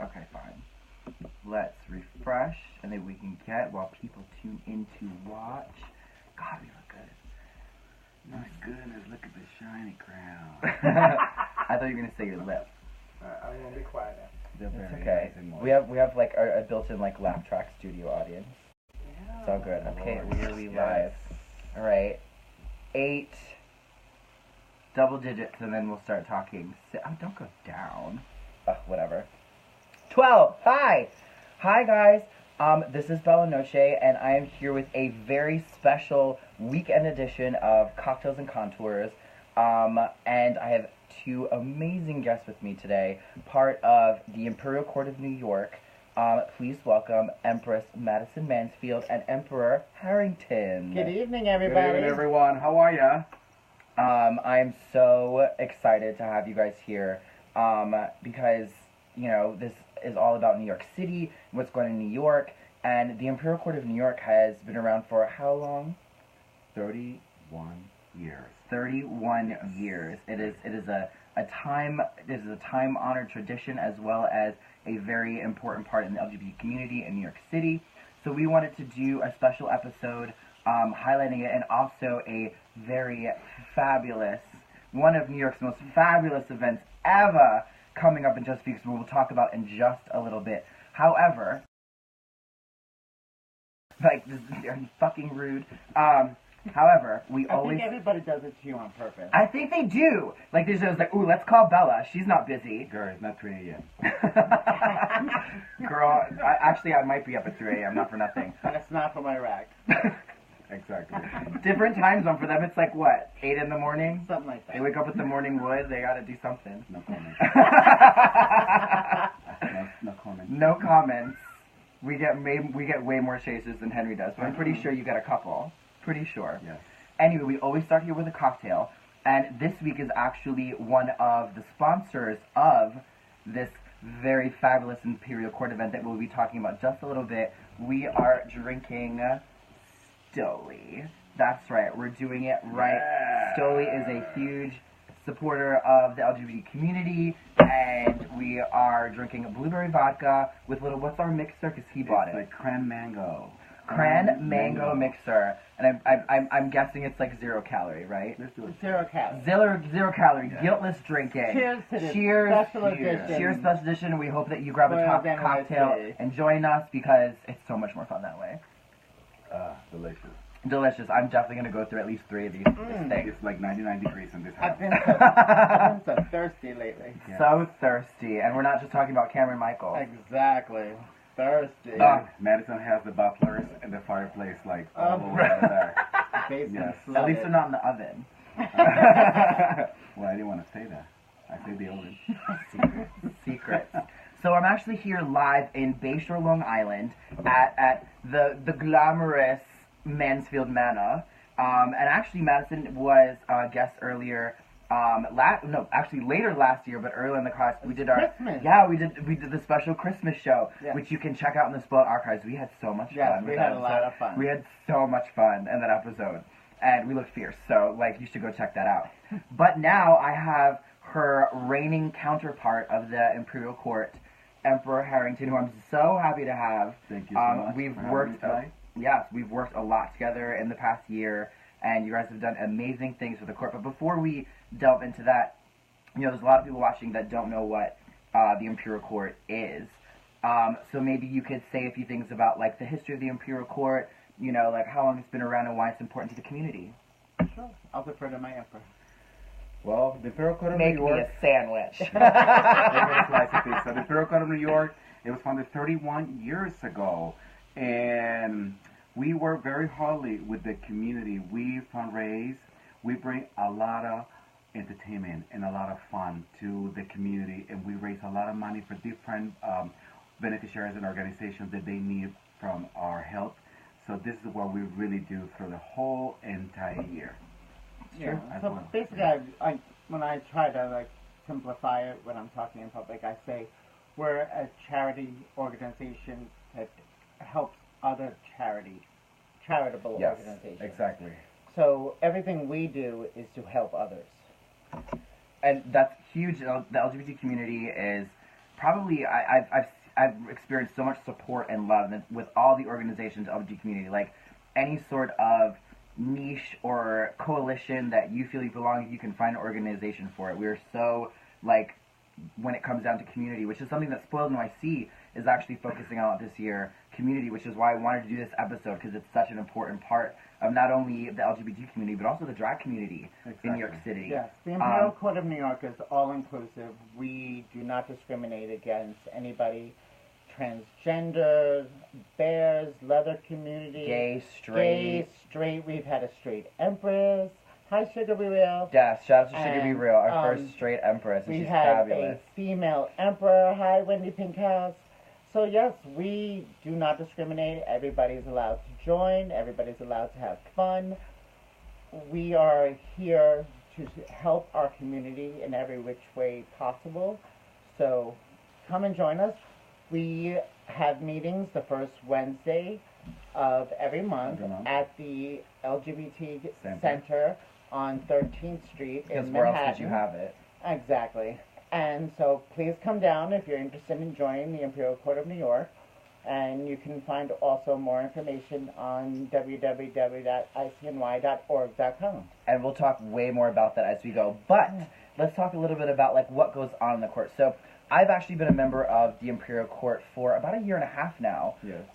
Okay, fine. Let's refresh, and then we can get while people tune in to watch. God, we look good. My goodness, look at the shiny crown. I thought you were gonna say your lip. I'm gonna be quiet now. It's okay. We have like a built-in like laugh track studio audience. Yeah. It's all good. Okay, we're live. All right, 8 double digits, and then we'll start talking. Oh, don't go down. Whatever. 12. Hi, guys. This is Bella Noche, and I am here with a very special weekend edition of Cocktails and Contours. And I have two amazing guests with me today, part of the Imperial Court of New York. Please welcome Empress Madison Mansfield and Emperor Harrington. Good evening, everybody. Good evening, everyone. How are ya? I'm so excited to have you guys here, because, you know, this is all about New York City, what's going on in New York, and the Imperial Court of New York has been around for how long? 31 years. 31 years. It is a time-honored tradition, as well as a very important part in the LGBT community in New York City. So we wanted to do a special episode highlighting it, and also a very fabulous, one of New York's most fabulous events ever coming up in just a few weeks, we will talk about in just a little bit. However, like, this is fucking rude. However, we always... I think everybody does it to you on purpose. I think they do. Like, there's just like, ooh, let's call Bella. She's not busy. Girl, it's not 3 a.m. Girl, I might be up at 3 a.m., not for nothing. That's not from Iraq. Exactly. Different time zone for them. It's like, what, 8 in the morning? Something like that. They wake up with the morning wood. They gotta do something. No comment. No comment. No comments. We get way more chasers than Henry does, but I'm pretty sure you get a couple. Pretty sure. Yes. Anyway, we always start here with a cocktail, and this week is actually one of the sponsors of this very fabulous Imperial Court event that we'll be talking about just a little bit. We are drinking Stoli. That's right, we're doing it right. Yeah. Stoli is a huge supporter of the LGBT community, and we are drinking blueberry vodka with little, what's our mixer? Because he bought it. Like cran mango. Cran mango mixer, and I'm guessing it's like 0 calorie, right? Let's do it. 0 calories. Zero calorie, Yeah. guiltless drinking. Cheers to this Cheers. special edition. Cheers, special edition. We hope that you grab a Well, top then cocktail let's see. and join us, because it's so much more fun that way. Delicious. Delicious. I'm definitely gonna go through at least 3 of these things. It's like 99 degrees in this house. I've been so thirsty lately. Yeah. So thirsty, and we're not just talking about Cameron Michael. Exactly. Thirsty. Madison has the butlers and the fireplace like all the way over there. Basement Yes. At least flooded. they're not in the oven. Well, I didn't want to say that. I said the oven. Secrets. So I'm actually here live in Bayshore, Long Island, at the glamorous Mansfield Manor. And actually, Madison was a guest earlier. Later last year, but earlier in the class, we did our Christmas. Yeah, we did the special Christmas show, Yeah. which you can check out in the Spoiled Archives. We had so much Yes, fun. we with had that a lot episode. of fun. We had so much fun in that episode, and we looked fierce. So, like, you should go check that out. But now I have her reigning counterpart of the Imperial Court, Emperor Harrington, who I'm so happy to have. Thank you so much. We've for having worked me tonight. Yes, we've worked a lot together in the past year, and you guys have done amazing things for the court. But before we delve into that, you know, there's a lot of people watching that don't know what the Imperial Court is. So maybe you could say a few things about, like, the history of the Imperial Court, you know, like how long it's been around and why it's important to the community. Sure. I'll defer to my emperor. Well, the Imperial Court of Make New me York. a sandwich. So the Imperial Court of New York, it was founded 31 years ago, and we work very hardly with the community. We fundraise, we bring a lot of entertainment and a lot of fun to the community, and we raise a lot of money for different beneficiaries and organizations that they need from our help. So this is what we really do for the whole entire year. Yeah. As So well. basically, I when I try to like simplify it when I'm talking in public, I say we're a charity organization that helps other charitable Yes, organizations. exactly. So everything we do is to help others. And that's huge. The LGBT community is probably I've experienced so much support and love with all the organizations of the community. Like any sort of niche or coalition that you feel you belong, you can find an organization for it. We're so like when it comes down to community, which is something that Spoiled NYC is actually focusing on this year, community, which is why I wanted to do this episode, because it's such an important part of not only the LGBT community, but also the drag community in New York City. Yes, the Imperial Court of New York is all-inclusive. We do not discriminate against anybody, transgender, bears, leather community, Gay, straight. We've had a straight empress. Hi, Sugar Be Real. Yeah, shout out to Sugar Be Real, our first straight empress, and she's fabulous. We had a female emperor. Hi, Wendy Pinkhouse. So yes, we do not discriminate. Everybody's allowed to join. Everybody's allowed to have fun. We are here to help our community in every which way possible. So come and join us. We have meetings the first Wednesday of every month at the LGBT Center on 13th Street in Manhattan. Where else would you have it? Exactly. And so please come down if you're interested in joining the Imperial Court of New York. And you can find also more information on www.icny.org.com. And we'll talk way more about that as we go. But let's talk a little bit about like what goes on in the court. So I've actually been a member of the Imperial Court for about a year and a half now. Yes.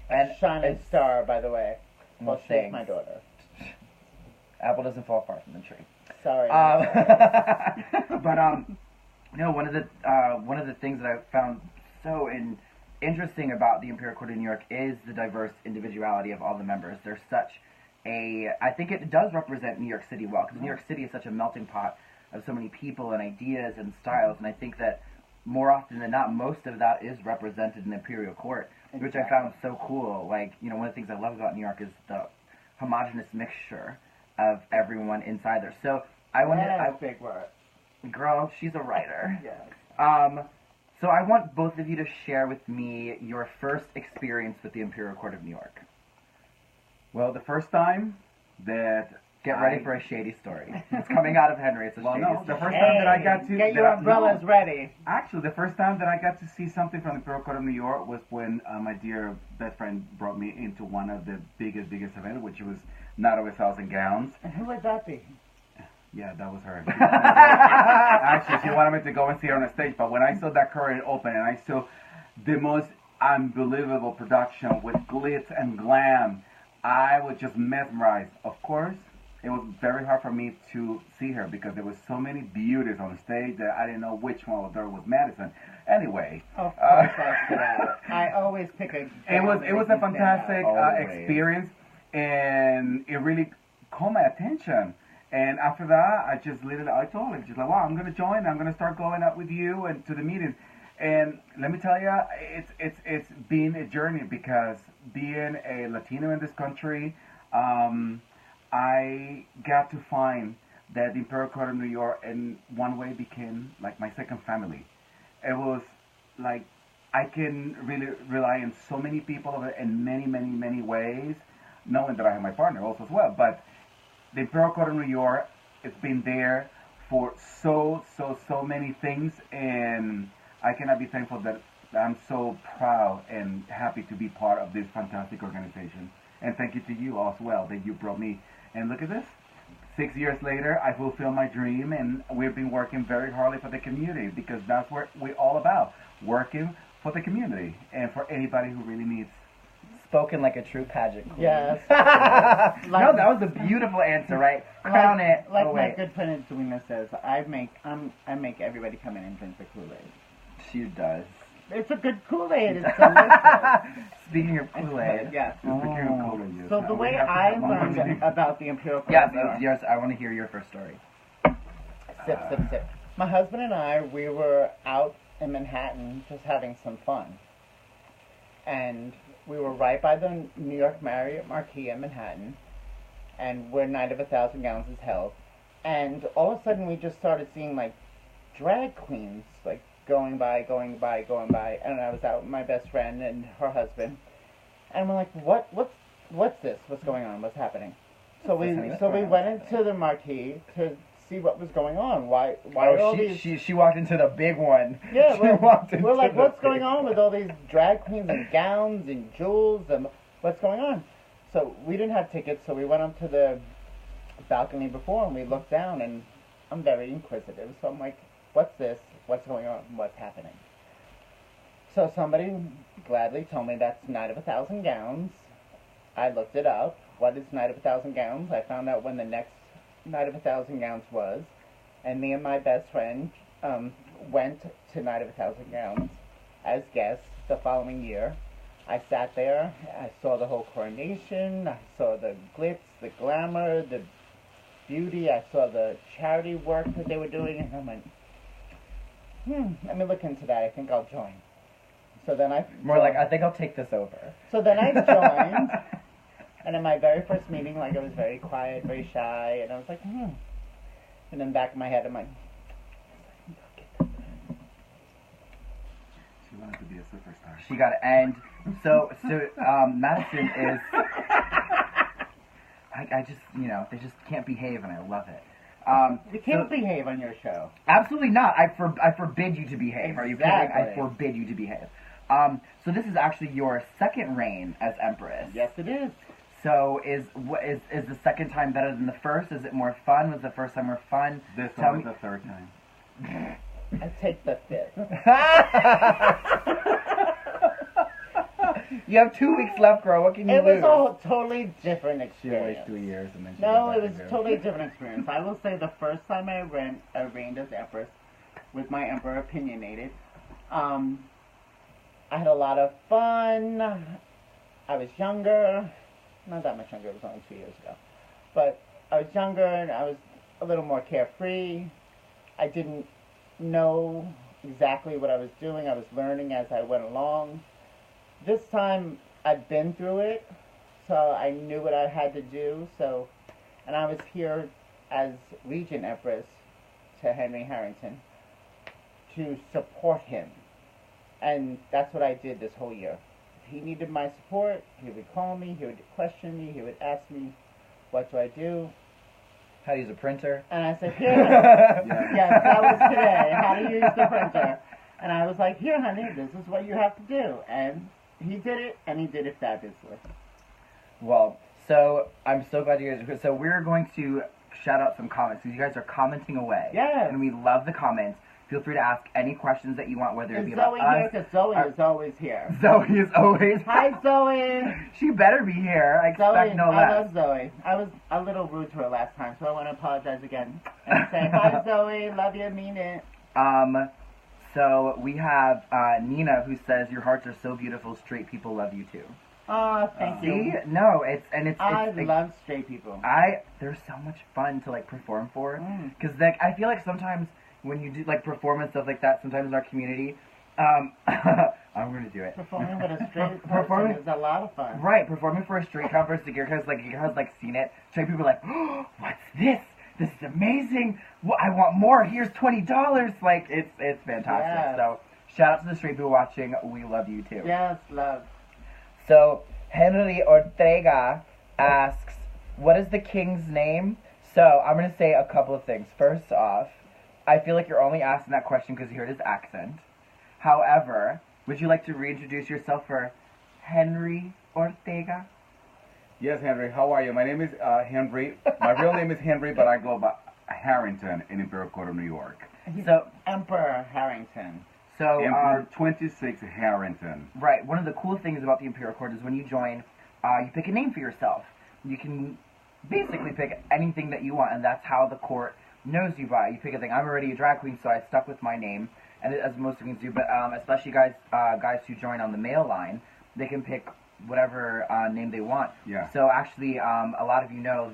And shining star, by the way. Well, she's my daughter. Apple doesn't fall far from the tree. Sorry. But no, one of the things that I found so interesting about the Imperial Court of New York is the diverse individuality of all the members. There's such I think it does represent New York City well, because New York City is such a melting pot of so many people and ideas and styles, and I think that more often than not, most of that is represented in the Imperial Court, which I found so cool. Like, you know, one of the things I love about New York is the homogenous mixture of everyone inside there. So I wanted, big word. Girl, she's a writer. Yes. So I want both of you to share with me your first experience with the Imperial Court of New York. Well, the first time that Get ready for a shady story. It's coming out of Henry. It's a shady story. The first time that I got to... Get your umbrellas ready. Actually, the first time that I got to see something from the Imperial Court of New York was when my dear best friend brought me into one of the biggest events, which was Night of 1,000 Gowns. And who would that be? Yeah, that was her. Actually, she wanted me to go and see her on the stage, but when I saw that curtain open and I saw the most unbelievable production with glitz and glam, I was just mesmerized. Of course, it was very hard for me to see her because there was so many beauties on stage that I didn't know which one of them was Madison. Anyway, of course, I always pick a. It was a fantastic experience, and it really caught my attention. And after that, I just I told her, just like, wow, I'm gonna join. I'm gonna start going out with you and to the meetings. And let me tell you, it's been a journey because being a Latino in this country, I got to find that the Imperial Court of New York in one way became like my second family. It was like I can really rely on so many people in many ways, knowing that I have my partner also as well. But the Imperial Court of New York, it's been there for so many things, and I cannot be thankful that I'm so proud and happy to be part of this fantastic organization. And thank you to you as well that you brought me. And look at this. 6 years later, I fulfilled my dream, and we've been working very hard for the community because that's what we're all about, working for the community and for anybody who really needs. Spoken like a true pageant queen. Yes. No, that was a beautiful answer, right? Crown it. Like my good friend Edwina says, I make everybody come in and drink the Kool-Aid. She does. It's a good Kool-Aid. It's delicious. Speaking of Kool-Aid. Yes. Kool-Aid. So the way I learned about the Imperial Court. Yes, I want to hear your first story. Sip. My husband and I, we were out in Manhattan just having some fun. And we were right by the New York Marriott Marquis in Manhattan, and where Night of 1,000 Gowns is held. And all of a sudden, we just started seeing like drag queens like going by, and I was out with my best friend and her husband, and we're like, what's this? What's going on? What's happening? So we went into the Marquis to see what was going on. Why are all these... she walked into the big one. Yeah, we're like, the what's big going on with all these drag queens and gowns and jewels and what's going on? So we didn't have tickets, so we went up to the balcony before and we looked down, and I'm very inquisitive, so I'm like, what's this? What's going on? What's happening? So somebody gladly told me that's Night of 1,000 Gowns. I looked it up. What is Night of 1,000 Gowns? I found out when the next Night of 1,000 Gowns was, and me and my best friend went to Night of 1,000 Gowns as guests the following year. I sat there, I saw the whole coronation, I saw the glitz, the glamour, the beauty, I saw the charity work that they were doing, and I went, let me look into that, I think I'll join. So then I... More like, I think I'll take this over. So then I joined, and in my very first meeting, like, I was very quiet, very shy, and I was like, And then back in my head, I'm like... She wanted to be a superstar. She got it. And so Madison is... I just, they just can't behave, and I love it. You can't behave on your show. Absolutely not. I forbid you to behave. Exactly. Are you kidding? I forbid you to behave. So this is actually your second reign as Empress. Yes, it is. So is the second time better than the first? Is it more fun? Was the first time more fun? This one was the third time. I take the fifth. You have 2 weeks left, girl. What can you lose? It was a totally different She experience. waited 2 years and then she No, got it back was to a do totally different experience. I will say the first time I reigned as Empress with my Emperor opinionated, I had a lot of fun. I was younger. Not that much younger. It was only 2 years ago. But I was younger and I was a little more carefree. I didn't know exactly what I was doing. I was learning as I went along. This time, I've been through it, so I knew what I had to do. And I was here as Regent Empress to Henry Harrington to support him. And that's what I did this whole year. If he needed my support, he would call me, he would question me, he would ask me, what do I do? How to use a printer? And I said, here, honey. Yes, that was today, how to use the printer. And I was like, here, honey, this is what you have to do. And he did it, and he did it fabulously. Well, so I'm so glad you guys. So we're going to shout out some comments because you guys are commenting away. Yes. And we love the comments. Feel free to ask any questions that you want, whether it be Is about Zoe us. here? Because Zoe is always here. Zoe is always. Hi, Zoe. She better be here. I expect Zoe, no I less. love Zoe. I was a little rude to her last time, so I want to apologize again and say hi, Zoe. Love you, mean it. So we have Nina who says your hearts are so beautiful. Straight people love you too. Oh, thank you. See, no, I love straight people. They're so much fun to like perform for because I feel like sometimes when you do like perform and stuff like that, sometimes in our community, I'm gonna do it. Performing with a straight person is a lot of fun. Right, performing for a straight couple versus you guys like seen it. Straight people are like, oh, what's this? This is amazing. Well, I want more. Here's $20. Like it's fantastic. Yes. So shout out to the straight people watching. We love you too. Yes, love. So Henry Ortega asks, what is the king's name? So I'm going to say a couple of things. First off, I feel like you're only asking that question because you heard his accent. However, would you like to reintroduce yourself for Henry Ortega? Yes, Henry. How are you? My name is Henry. My real name is Henry, but I go by Harrington in Imperial Court of New York. So Emperor Harrington. So Emperor 26 Harrington. Right. One of the cool things about the Imperial Court is when you join, you pick a name for yourself. You can basically pick anything that you want, and that's how the court knows you by. You pick a thing. I'm already a drag queen, so I stuck with my name, and as most queens do. But especially guys who join on the male line, they can pick whatever name they want. Yeah. So actually, a lot of you know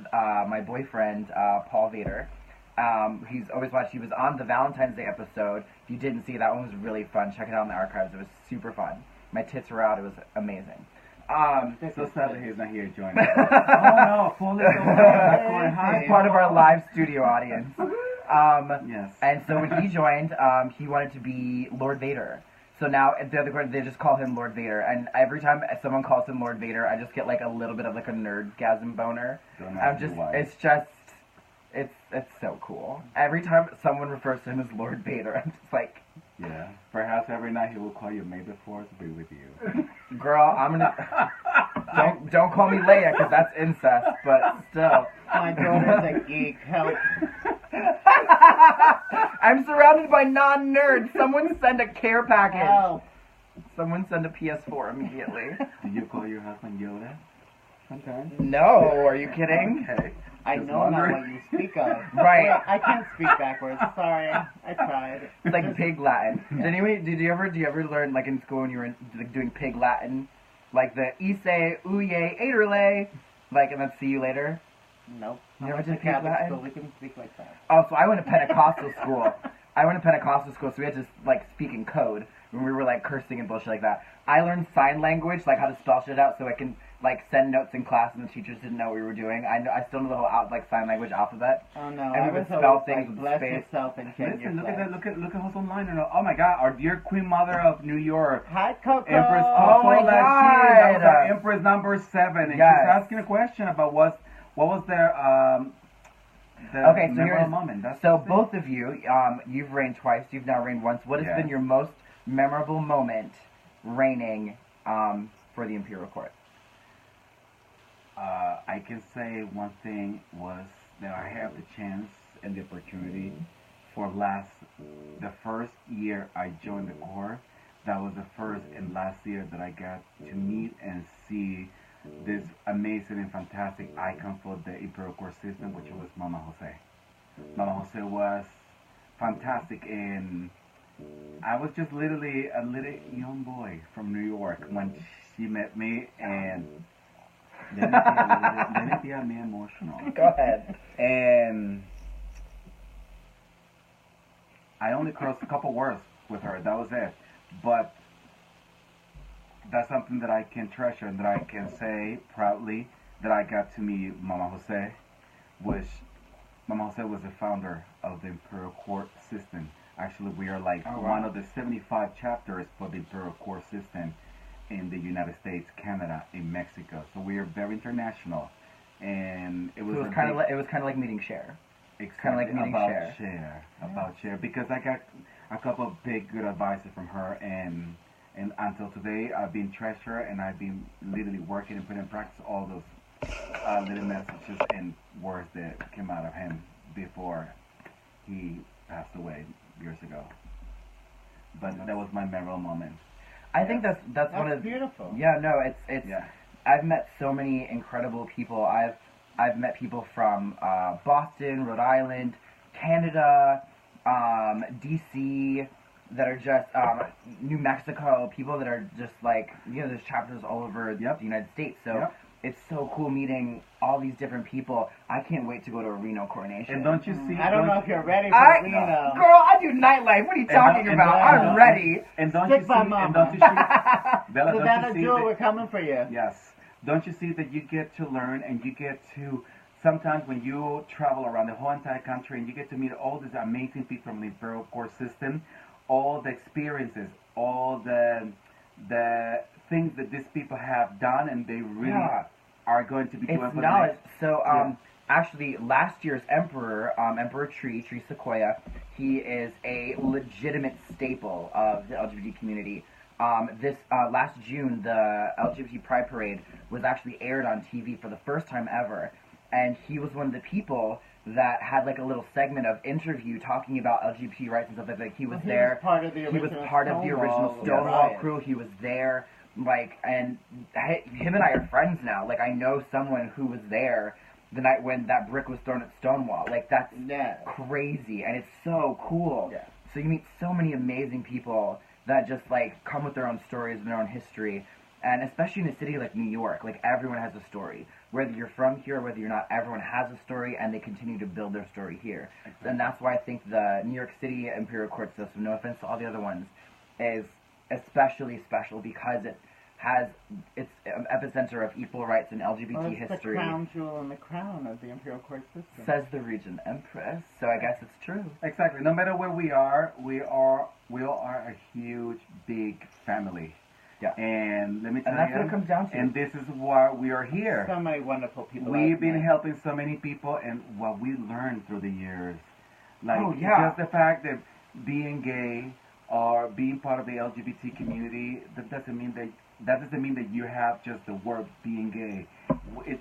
my boyfriend Paul Vader. He's always watched. He was on the Valentine's Day episode. If you didn't see, that one was really fun. Check it out in the archives. It was super fun. My tits were out. It was amazing. So sad that he's not here joining us. Oh no, Paul is He's part of our live studio audience. Yes. And so when he joined, he wanted to be Lord Vader. So now at the other court, they just call him Lord Vader. And every time someone calls him Lord Vader, I just get like a little bit of like a nerdgasm boner. It's It's so cool. Every time someone refers to him as Lord Vader, I'm just like, Yeah. Perhaps every night he will call you, may the force be with you. girl, I'm gonna don't call me Leia because that's incest, but still. My daughter's a geek. Help. I'm surrounded by non-nerds. Someone send a care package. Help. Someone send a PS4 immediately. Do you call your husband Yoda? Sometimes. No, are you kidding? Okay. I Just know not wondering. what you speak of. Right. Wait, I can't speak backwards. Sorry. I tried. It's like pig Latin. Did you ever learn like in school when you were like doing pig Latin, like the ise, uye, aderlay, like and then see you later? Nope. You never I went did to pig Catholic Latin? school. We can speak like that. Oh, so I went to Pentecostal school. So we had to like speak in code when we were like cursing and bullshit like that. I learned sign language, like how to spell shit out, so I can like send notes in class, and the teachers didn't know what we were doing. I still know the whole like sign language alphabet. Oh no. And I we was would spell always things like, with bless space. yourself and change Listen, your look at flag. that. Look at who's online. And oh my God, our dear Queen Mother of New York, Hi, Coco. Oh Empress my Coco. That was our God. Empress number 7, and Yes. she's asking a question about what was their Okay, so memorable here's moment. That's so the thing. both of you, you've reigned twice. You've now reigned once. What has Yes. been your most memorable moment reigning for the Imperial Court? I can say one thing was that I had the chance and the opportunity for the first year I joined the Corps. That was the first and last year that I got to meet and see this amazing and fantastic icon for the Imperial Court system, which was Mama Jose. Mama Jose was fantastic, and I was just literally a little young boy from New York when she met me, and let me be a man emotional. Go ahead. And I only crossed a couple words with her. That was it. But that's something that I can treasure and that I can say proudly that I got to meet Mama Jose, which Mama Jose was the founder of the Imperial Court system. Actually, we are like one of the 75 chapters for the Imperial Court system in the United States, Canada, and Mexico. So we are very international, and it was kind of like meeting Cher. Kind of like meeting Cher. About Cher, because I got a couple of big good advices from her, and until today I've been treasure, and I've been literally working and putting in practice all those little messages and words that came out of him before he passed away years ago. But that was my memorable moment. I think that's one of beautiful. Yeah, no, it's Yeah. I've met so many incredible people. I've met people from Boston, Rhode Island, Canada, DC, that are just New Mexico, people that are just like, there's chapters all over the United States. So it's so cool meeting all these different people. I can't wait to go to a Reno coronation. And don't you see? I don't know if you're ready for Reno. Girl, I do nightlife. What are you talking about? I'm ready. And don't Stick you by see? mama. And don't you see? Bella, Savannah don't you see Jewel, that- we're coming for you. Yes. Don't you see that you get to learn and you get to, sometimes when you travel around the whole entire country and you get to meet all these amazing people from the Imperial Court system, all the experiences, all the things that these people have done, and they really are going to be doing It's for knowledge. the next. So, actually, last year's Emperor, Emperor Tree Sequoia, he is a legitimate staple of the LGBT community. This last June, the LGBT Pride Parade was actually aired on TV for the first time ever, and he was one of the people that had like a little segment of interview talking about LGBT rights and stuff like that. He was there. Was part of the He was original part of the original Stonewall riot. crew. He was there, like, and him and I are friends now. Like, I know someone who was there the night when that brick was thrown at Stonewall. Like, that's crazy, and it's so cool. Yeah. So you meet so many amazing people that just like come with their own stories and their own history, and especially in a city like New York, like everyone has a story. Whether you're from here or whether you're not, everyone has a story, and they continue to build their story here. Exactly. And that's why I think the New York City Imperial Court system, no offense to all the other ones, is especially special because it has its epicenter of equal rights and LGBT Well, it's history. the crown jewel and the crown of the Imperial Court system. Says the Regent Empress, so I guess it's true. Exactly. No matter where we all are a huge, big family. Yeah. And let me tell And that's you, what it comes down to. and this is why we are here. So many wonderful people. We've I've been met. helping so many people, and what we learned through the years, like Oh, yeah. just the fact that being gay or being part of the LGBT community, that doesn't mean that you have just the word being gay.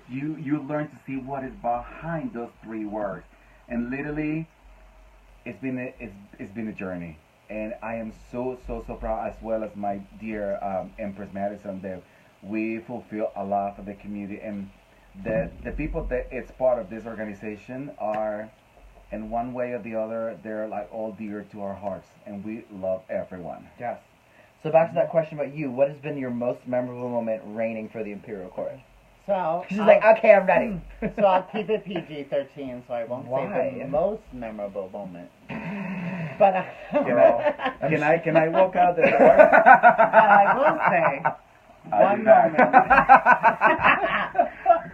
You learn to see what is behind those three words, and literally, it's been a journey, and I am so proud, as well as my dear Empress Madison, that we fulfill a lot for the community, and the people that it's part of this organization are, in one way or the other, they're like all dear to our hearts, and we love everyone. Yes. So back to that question about you, what has been your most memorable moment reigning for the Imperial Court? So She's like, okay, I'm ready. So I'll keep it PG-13, so I won't say Why? the most memorable moment. But Can I walk out the door? but I will say one moment.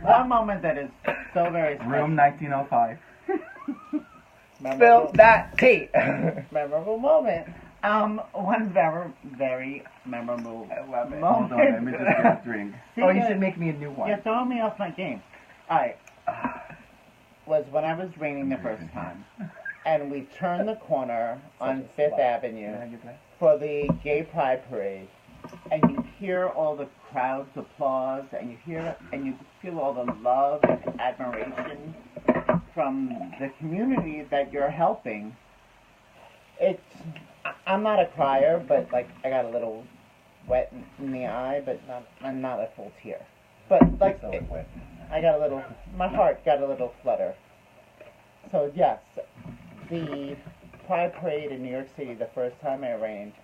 One moment that is so very special. Room 1905. Spill that tea. Memorable moment. One very memorable I love it. moment. Hold on, let me just get a drink. See, Oh, you should make me a new one. You're throwing me off my game. Alright. Was when I was raining the first time. And we turned the corner on a Fifth slut. Avenue for the Gay Pride Parade. And you hear all the crowd's applause, and you feel all the love and admiration from the community that you're helping. I'm not a crier, but like I got a little wet in the eye, but I'm not a full tear. But like I got a little, my heart got a little flutter. So yes, the Pride Parade in New York City, the first time I arranged,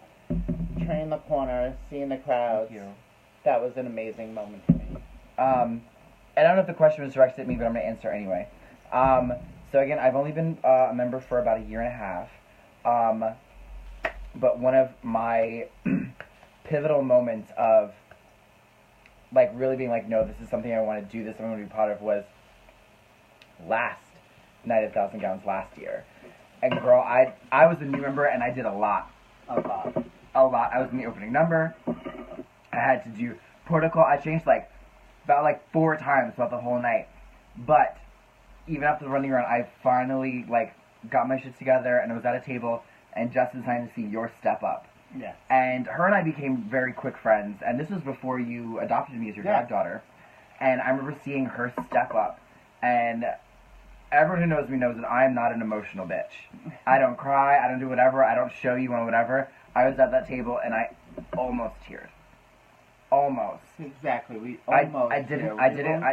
turning the corner, seeing the crowds, that was an amazing moment for me. I don't know if the question was directed at me, but I'm going to answer anyway. So again, I've only been a member for about a year and a half. But one of my pivotal moments of like really being like, no, this is something I want to do, this is something I want to be part of, was last Night of 1,000 Gowns last year. And girl, I was a new member, and I did a lot. I was in the opening number. I had to do protocol. I changed about 4 times throughout the whole night. But even after running around, I finally got my shit together, and I was at a table, and just in time to see your step up. Yeah. And her and I became very quick friends, and this was before you adopted me as your drag daughter. And I remember seeing her step up, and everyone who knows me knows that I am not an emotional bitch. I don't cry, I don't do whatever, I don't show you on whatever. I was at that table, and I almost teared. Almost. Exactly. We almost.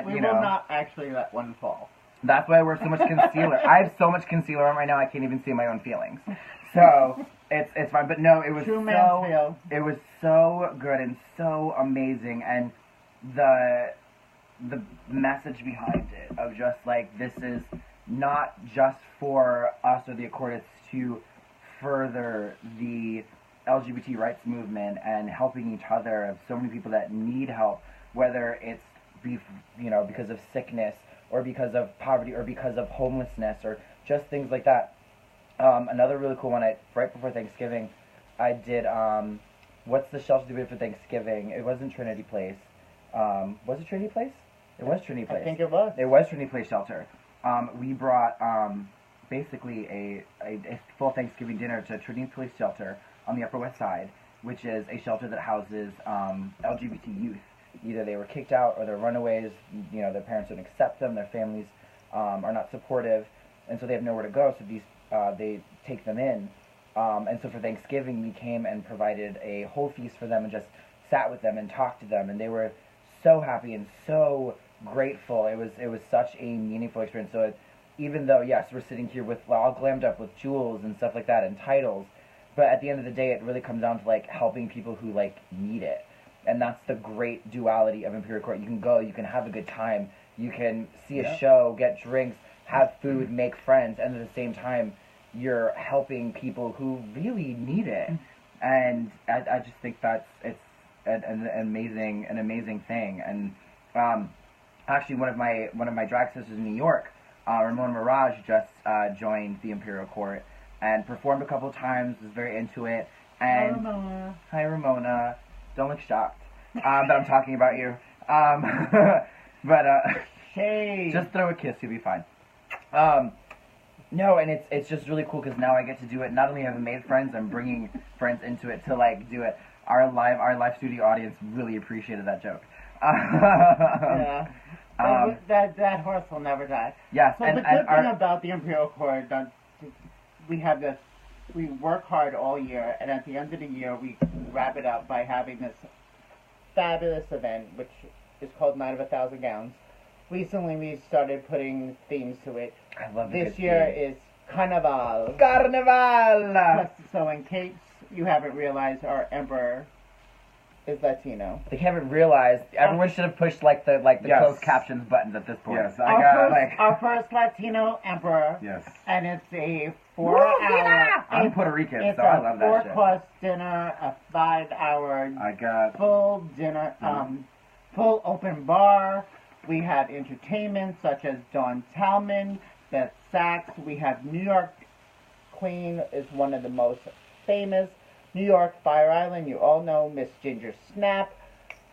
We will not actually let one fall. That's why I wear so much concealer. I have so much concealer on right now, I can't even see my own feelings. So it's fine. But no, it was it was so good and so amazing, and the message behind it of just this is not just for us or the Accord, it's to further the LGBT rights movement and helping each other, of so many people that need help, whether it's because of sickness or because of poverty or because of homelessness or just things like that. Another really cool one, right before Thanksgiving, I did, what's the shelter we did for Thanksgiving? It wasn't Trinity Place. Was it Trinity Place? It was Trinity Place. I think it was. It was Trinity Place Shelter. We brought basically a full Thanksgiving dinner to Trinity Place Shelter on the Upper West Side, which is a shelter that houses LGBT youth. Either they were kicked out or they're runaways, their parents don't accept them, their families are not supportive, and so they have nowhere to go, so they take them in. And so for Thanksgiving, we came and provided a whole feast for them and just sat with them and talked to them, and they were so happy and so grateful. It was such a meaningful experience. So even though, yes, we're sitting here with all glammed up with jewels and stuff like that and titles, but at the end of the day, it really comes down to helping people who need it. And that's the great duality of Imperial Court. You can go, you can have a good time, you can see a show, get drinks, have food, make friends, and at the same time, you're helping people who really need it. And I just think it's an amazing thing. And actually, one of my drag sisters in New York, Ramona Mirage, just joined the Imperial Court and performed a couple times. Was very into it. And Ramona. Hi, Ramona. Don't look shocked that I'm talking about you. But Shade. just throw a kiss, you'll be fine. No, and it's just really cool because now I get to do it. Not only have I made friends, I'm bringing friends into it to like do it. Our live studio audience really appreciated that joke. Yeah. That horse will never die. Yes, So and the good our, thing about the Imperial Court, we have this. We work hard all year, and at the end of the year, we wrap it up by having this fabulous event, which is called Night of 1,000 Gowns. Recently, we started putting themes to it. I love This year is Carnival. Carnival. So in case you haven't realized, our emperor is Latino. They haven't realized. Everyone should have pushed like the Yes. closed captions buttons at this point. Yes, I got Our first Latino emperor. Yes. And it's a 4-hour. I'm Puerto Rican, It's so I love a that shit. 4-course dinner, a 5-hour I got full dinner, full open bar. We have entertainment such as Dawn Talman, Beth Sachs. We have New York Queen is one of the most famous. New York Fire Island, you all know Miss Ginger Snap.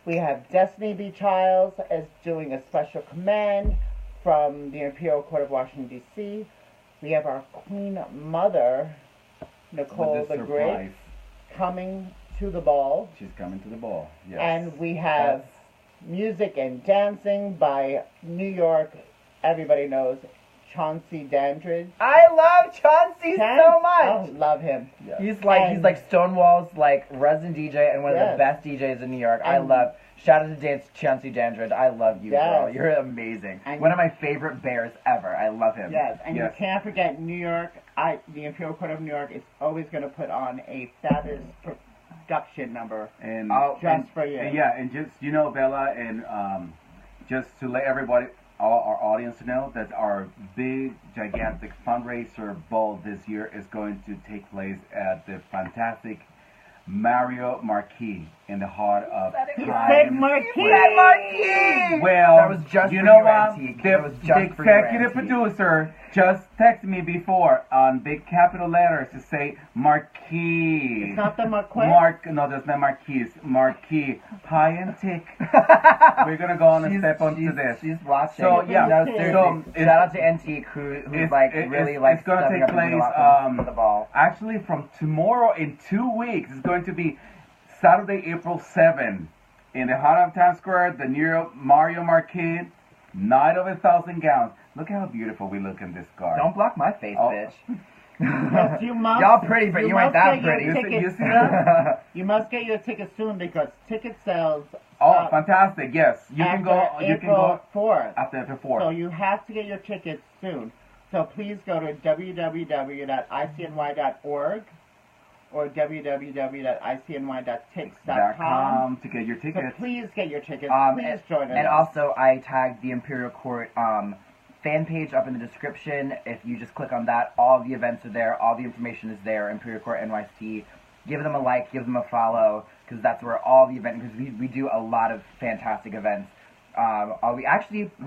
We have Destiny B. Childs as doing a special command from the Imperial Court of Washington, D.C. We have our Queen Mother, Nicole with the the Great, surprise. coming to the ball. She's coming to the ball. Yes. And we have music and dancing by New York, everybody knows, Chauncey Dandridge. I love Chauncey so much. Oh, love him. Yeah. He's like Stonewall's like resident DJ and one of Yes. the best DJs in New York. I And- love. Shout out to Chauncey Dandridge. I love you, Yes. girl. You're amazing. And One of my favorite bears ever. I love him. Yes, and Yes. you can't forget New York. The Imperial Court of New York is always going to put on a fabulous production number And just for you. and yeah, and just Bella, and just to let everybody, all our audience know that our big, gigantic fundraiser ball this year is going to take place at the fantastic Mario Marquis in the heart of He Times said Marquis. Square. Marquis! Well, That was just you for know you, what? Antique. The, That was the just for you, executive Antique. producer just texted me before on big capital letters to say Marquis. It's not the Marquis. No, there's no Marquis. Marquis. Hi and tick. We're gonna go on and step onto this. She's watching. So, yeah, no, so seriously. Shout out to Antique, who's it's- like it- really it's- like it's gonna stepping take up and doing a place, lot for the ball. Actually, from tomorrow in 2 weeks, it's going to be Saturday, April 7th, in the heart of Times Square, the new Mario Marquis, Night of 1,000 Gowns. Look how beautiful we look in this car. Don't block my face, Oh. bitch. Yes, you must. Y'all pretty, but you ain't must that get your pretty. tickets You see soon. You must get your tickets soon because ticket sales Oh, fantastic! Yes, you can go. after You can April go 4th. after April 4th. So you have to get your tickets soon. So please go to www.icny.org or www.icny.tix.com. to get your So tickets. please get your tickets. Please and, join us. and also, I tagged the Imperial Court fan page up in the description. If you just click on that, all the events are there. All the information is there. Imperial Court NYC. Give them a like. Give them a follow because that's where all the events. Because we do a lot of fantastic events. We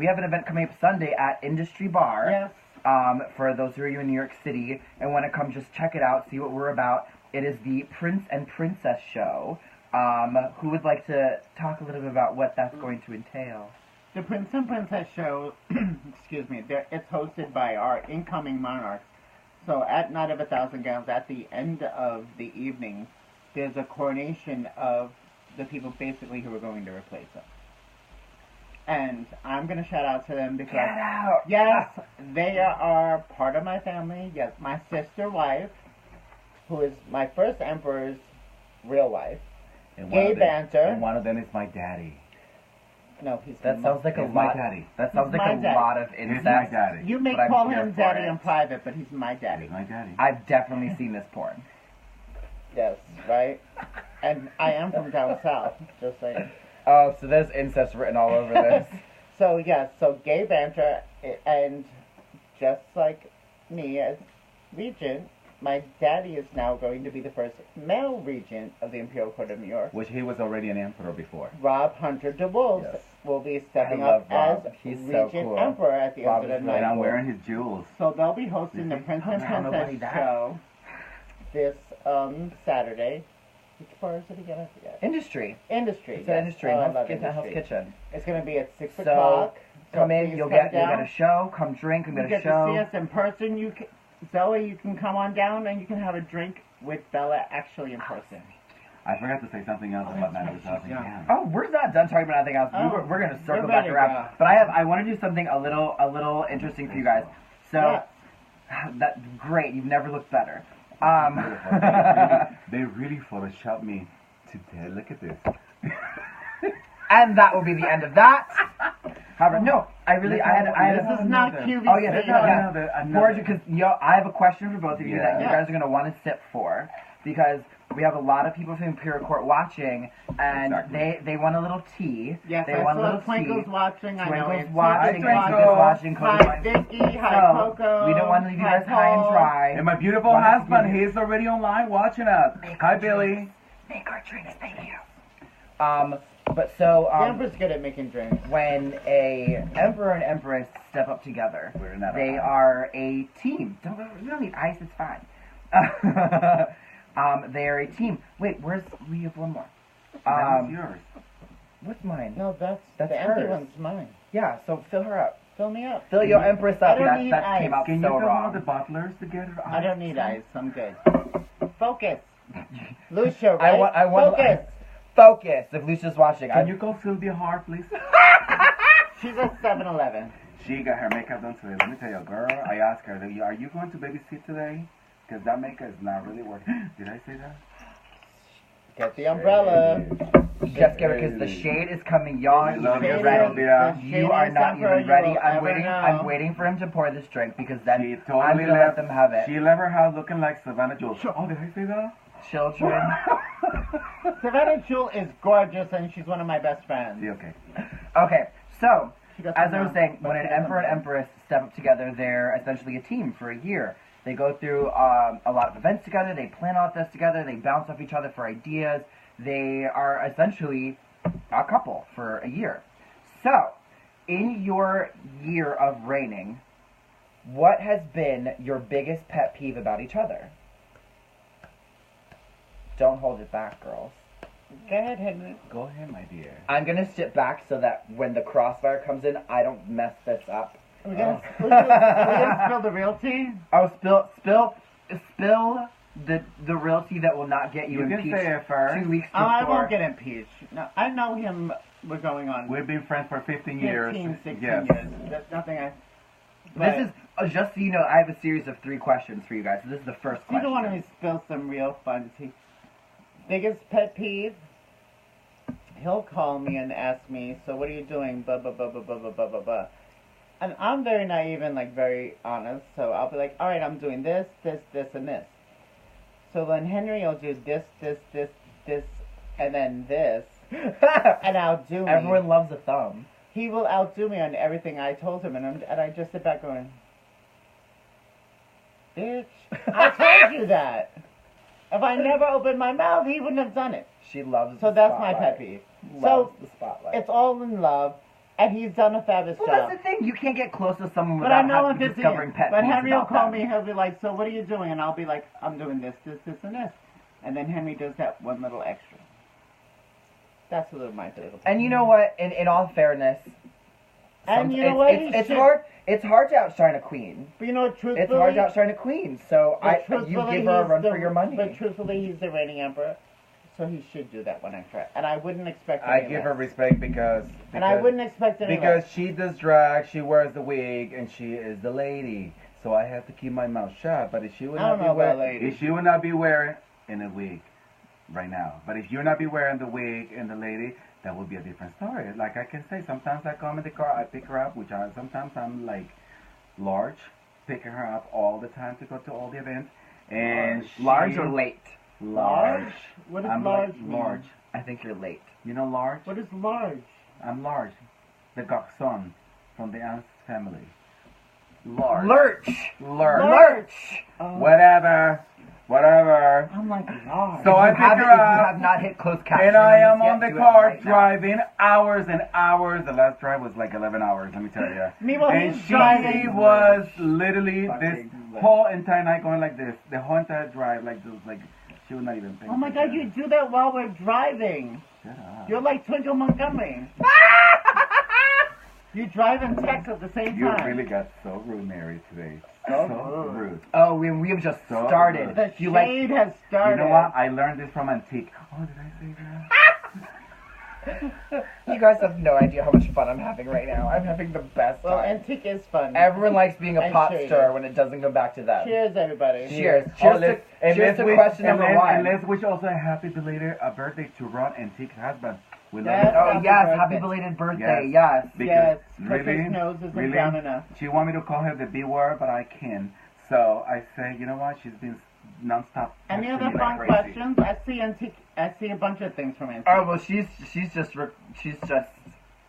have an event coming up Sunday at Industry Bar. Yes. For those who are in New York City and want to come, just check it out. See what we're about. It is the Prince and Princess Show. Who would like to talk a little bit about what that's going to entail? The Prince and Princess Show, excuse me, it's hosted by our incoming monarchs. So at Night of 1,000 Gowns, at the end of the evening, there's a coronation of the people basically who are going to replace us. And I'm going to shout out to them because, Get out! yes, they are part of my family. Yes, my sister wife, who is my first emperor's real wife. And Gay banter. And one of them is my daddy. No, he's That sounds like a He's my lot. daddy. That sounds He's like my a daddy. lot of He's my incest. daddy. You may but I'm call here him for daddy it. in private, but he's my daddy. He's my daddy. I've definitely seen this porn. Yes, right? And I am from down south, just saying. Oh, so there's incest written all over this. So, yes, so gay banter, and just like me as regent, my daddy is now going to be the first male regent of the Imperial Court of New York. Which he was already an emperor before. Rob Hunter DeWolf Yes. will be stepping I love up Rob. as He's so regent cool. emperor at the Rob end is of the really And night. I'm wearing his jewels. So they'll be hosting the Prince and I don't know why Princess that. show this Saturday. Which bar is it again? I forget. Industry. Industry. It's yes. an industry. Oh, I Hell's, love get to Hell's Industry. Kitchen. It's going to be at 6 So, o'clock. Come in. please You'll come get down. a show. Come drink. You'll You get a get to show. see us in person. You can, Zoe, you can come on down and you can have a drink with Bella actually in person. I forgot to say something else about that's 9,000. right, Yeah. Oh, we're not done talking about anything else. Oh, We're gonna circle we're back ready, around. yeah. But I want to do something a little interesting for you guys. So that's great. You've never looked better. They really photoshopped me today. Look at this. And that will be the end of that. However, no, I had This is not QVC. Oh yeah, this is another. Because I have a question for both of you that you Yeah. guys are gonna want to sip for, because we have a lot of people from Imperial Court watching, and Exactly. they want a little tea. Yes, they I want a saw little Twinkle's tea. watching. I know Twinkle's it's watching. Hi, Twinkle's Twinkle. watching. Cody's Hi, watching. Vicky. Hi, So, Coco. we don't want to leave you Hi, guys high and Paul. dry. And my beautiful Wanna husband, give you- he's already online watching us. Hi, Billy. Make our drinks, thank you. But so Amber's good at making drinks. when a emperor and empress step up together, We're not they ice. are a team. You don't need ice, it's fine. They are a team. Wait, we have one more. That was yours. What's mine? No, that's That's the empty hers. one's mine. Yeah, so fill her up. Fill me up. Fill your empress up. I don't need That came ice. out Can you so tell one wrong. of the butlers to get her I don't need ice. I'm good. Focus. Lucia, I right? want Focus. Focus. If Lucia's watching, Can you call Sylvia Hart, please? She's at 7-Eleven. She got her makeup done today. Let me tell you, girl, I asked her, are you going to babysit today? Because that makeup is not really working. Did I say that? Get the umbrella. Just give it because the shade is coming, y'all. I love You're you, ready. Sylvia. You are not Emperor even you ready. will I'm ever waiting. know. I'm waiting for him to pour this drink because then She I'm totally gonna let them have it. She left her house looking like Savannah Jules. Oh, did I say that? Children. Savannah Jewel is gorgeous and she's one of my best friends. Yeah, okay. Okay, so She doesn't as I know, was saying, but when an she doesn't emperor and know. empress step up together, they're essentially a team for a year. They go through a lot of events together. They plan all this together. They bounce off each other for ideas. They are essentially a couple for a year. So, in your year of reigning, what has been your biggest pet peeve about each other? Don't hold it back, girls. Go ahead, Henry. Go ahead, my dear. I'm gonna sit back so that when the crossfire comes in, I don't mess this up. We're gonna spill the real tea? Oh, spill the real tea that will not get you You can impeached say it first. 2 weeks Oh, before. I won't get impeached. No, I know him. We're going on We've been friends for 15 15, years. 16 Yes. years. That's nothing I... But This is just so you know. I have a series of 3 questions for you guys. So this is the first you question. don't want me to spill some real fun tea. Biggest pet peeve? He'll call me and ask me, so what are you doing? Blah, blah, blah, blah, blah, blah, blah, blah, blah. And I'm very naive and, like, very honest. So I'll be like, all right, I'm doing this, this, this, and this. So then Henry will do this, this, this, this, and then this. And outdo me. Everyone loves a thumb. He will outdo me on everything I told him. And I just sit back going, bitch, I told you that. If I never opened my mouth, he wouldn't have done it. She loves. So the that's my spotlight. pet peeve. Loves So the spotlight. it's all in love, and he's done a fabulous Well, job. that's the thing. You can't get close to someone But I without know having if it's discovering pet But peeves Henry will about call them. me. He'll be like, "So what are you doing?" And I'll be like, "I'm doing this, this, this, and this." And then Henry does that one little extra. That's a little my favorite. And you know what? In all fairness, And you know it's, what? It's, He it's should- hard. It's hard to outshine a queen. But you know what? Truthfully, It's hard to outshine a queen. So but you truthfully, give her a he's run the- for your money. But truthfully, he's the reigning emperor, so he should do that one extra. And I wouldn't expect. I any give less. her respect because And I wouldn't expect any because less. she does drag, she wears the wig, and she is the lady. So I have to keep my mouth shut. But if she would I don't not know be about wearing, lady. If she would not be wearing in a wig right now, but if you're not be wearing the wig and the lady, that would be a different story. Like I can say, sometimes I come in the car, I pick her up, sometimes I'm like large, picking her up all the time to go to all the events. And large she- or late? Large. What does I'm large like mean? large. I think you're late. You know large? What is large? I'm large. The Gokson from the Ants family. Large. Lurch. Lurch. Lurch. Whatever. I'm like large. So I If pick you haven't- her If you up. have not hit closed captioning And I am this yet, on the do it car right now. driving hours and hours. The last drive was like 11 hours, let me tell you. Meanwhile, And he's she driving. was literally this Fucking whole entire night going like this. The whole entire drive, like this, like She was not even paying Oh my God, you attention. do that while we're driving. Shut up. You're like Twinkle Montgomery. You drive and text at the same You time. really got so rude, Mary, today. So rude. rude. Oh, we have just So started. rude. The You like- shade has started. You know what? I learned this from Antique. Oh, did I say that? You guys have no idea how much fun I'm having right now. I'm having the best Well, time. antique is fun. Everyone likes being a And pot shady. stirrer when it doesn't go back to them. Cheers, everybody. Cheers. Oh, Cheers let's- to, and cheers let's to wish- question and number let's- one. And let's wish also a happy belated birthday to Ron Antique's husband. We love Yes. you. Oh, Happy yes. birthday. Happy belated birthday. Yes. Because Yes, because really, his nose isn't really, brown enough. she want me to call her the B word, but I can't. So I say, you know what? She's been nonstop. Any texting other me like fun crazy. questions? I see a bunch of things from Antique. Oh, well, she's just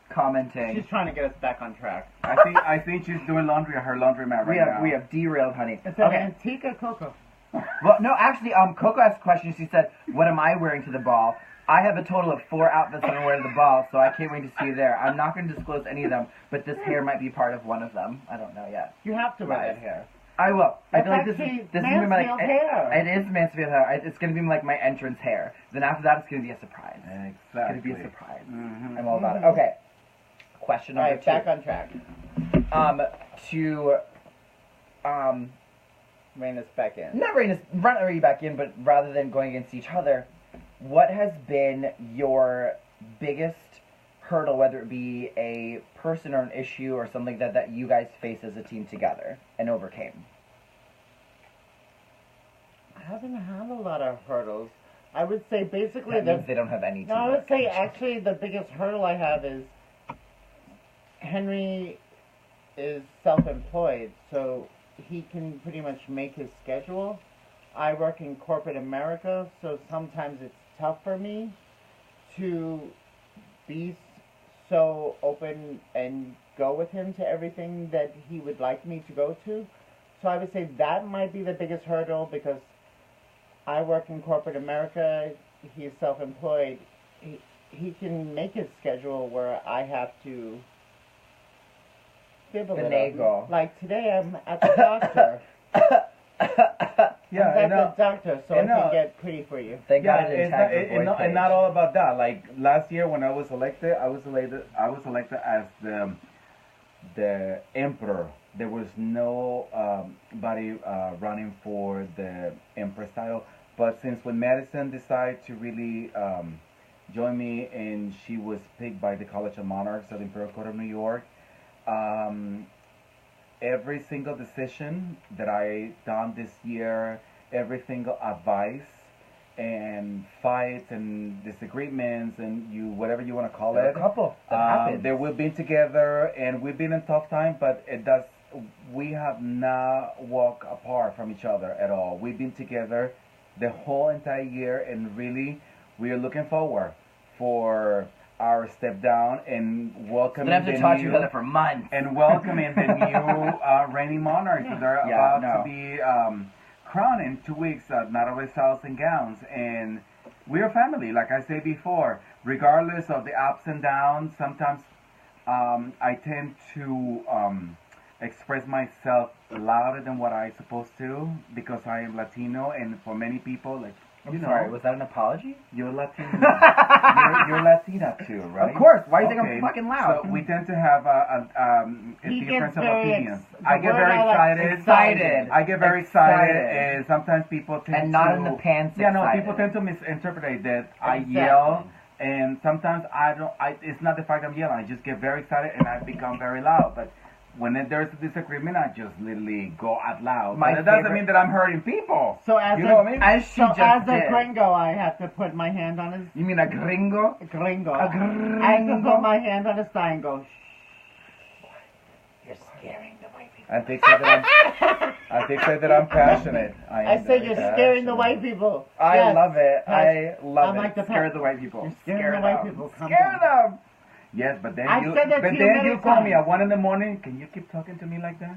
commenting. She's trying to get us back on track. I think she's doing laundry at her laundromat right now. We have derailed, honey. Is it Okay. Antique or Coco? Well, no, actually, Coco asked a question. She said, "What am I wearing to the ball?" I have a total of 4 outfits I'm wearing to the ball, so I can't wait to see you there. I'm not going to disclose any of them, but this hair might be part of one of them. I don't know yet. You have to wear Right. that hair. I will. I That's feel like this actually is gonna be my Mansfield hair. It is Mansfield hair. It's gonna be like my entrance hair. Then after that, it's gonna be a surprise. Exactly. It's gonna be a surprise. Mhm. I'm all about it. Okay. Question All number right, 2. back on track. To Rein us back in. not run you back in, but rather than going against each other, what has been your biggest hurdle, whether it be a person or an issue or something that you guys face as a team together and overcame? I haven't had a lot of hurdles. I would say basically That means they don't have any. No, I would teamwork. say actually the biggest hurdle I have is Henry is self-employed, so he can pretty much make his schedule. I work in corporate America, so sometimes it's tough for me to be so open and go with him to everything that he would like me to go to. So I would say that might be the biggest hurdle because I work in corporate America, he's self-employed. He can make his schedule where I have to fib a little. Finagle. Like today I'm at the doctor. Yeah, I'm at the doctor so I can get pretty for you. Thank God it it's didn't not, tag your voice and page. not all about that. Like last year when I was elected as the emperor. There was nobody running for the empress title. But since when Madison decided to really join me, and she was picked by the College of Monarchs of the Imperial Court of New York, every single decision that I done this year, every single advice and fights and disagreements and whatever you want to call There are it. a couple that happened. That we've been together and we've been in tough time, but we have not walked apart from each other at all. We've been together the whole entire year, and really we are looking forward for our step down and welcoming Gonna have to the talk to new each other for months. and welcoming the new reigning monarchs that are about to be crowned in 2 weeks, not only sauce and gowns. And we're family, like I said before, regardless of the ups and downs. Sometimes I tend to express myself louder than what I'm supposed to because I am Latino, and for many people, like, I'm sorry, was that an apology? you're Latino. you're Latina too, right? Of course. Why do you think I'm fucking loud? So we tend to have a He difference gets of very opinions. the I get word very I like, excited. excited. I get very excited, Excited. and sometimes people tend And not to, in the pants Yeah, no, excited. people tend to misinterpret that I Exactly. yell, and sometimes I don't. It's not the fact I'm yelling. I just get very excited and I become very loud. But when there's a disagreement, I just literally go out loud. My But it doesn't favorite- mean that I'm hurting people. So as You a, know what I mean? As she so just as a did. gringo, I have to put my hand on his You mean a gringo? gringo. A I have to gringo? put my hand on his thigh and go, You're scaring the white people. I think that I'm passionate. I say you're scaring the white people. I Yes. love it. Yes. I love I'm it. like the Scare pet- the white people. You're scaring Scare the white them. people. Calm Scare down. them. Yes, but then I said that to you many call me times. at 1 a.m. Can you keep talking to me like that?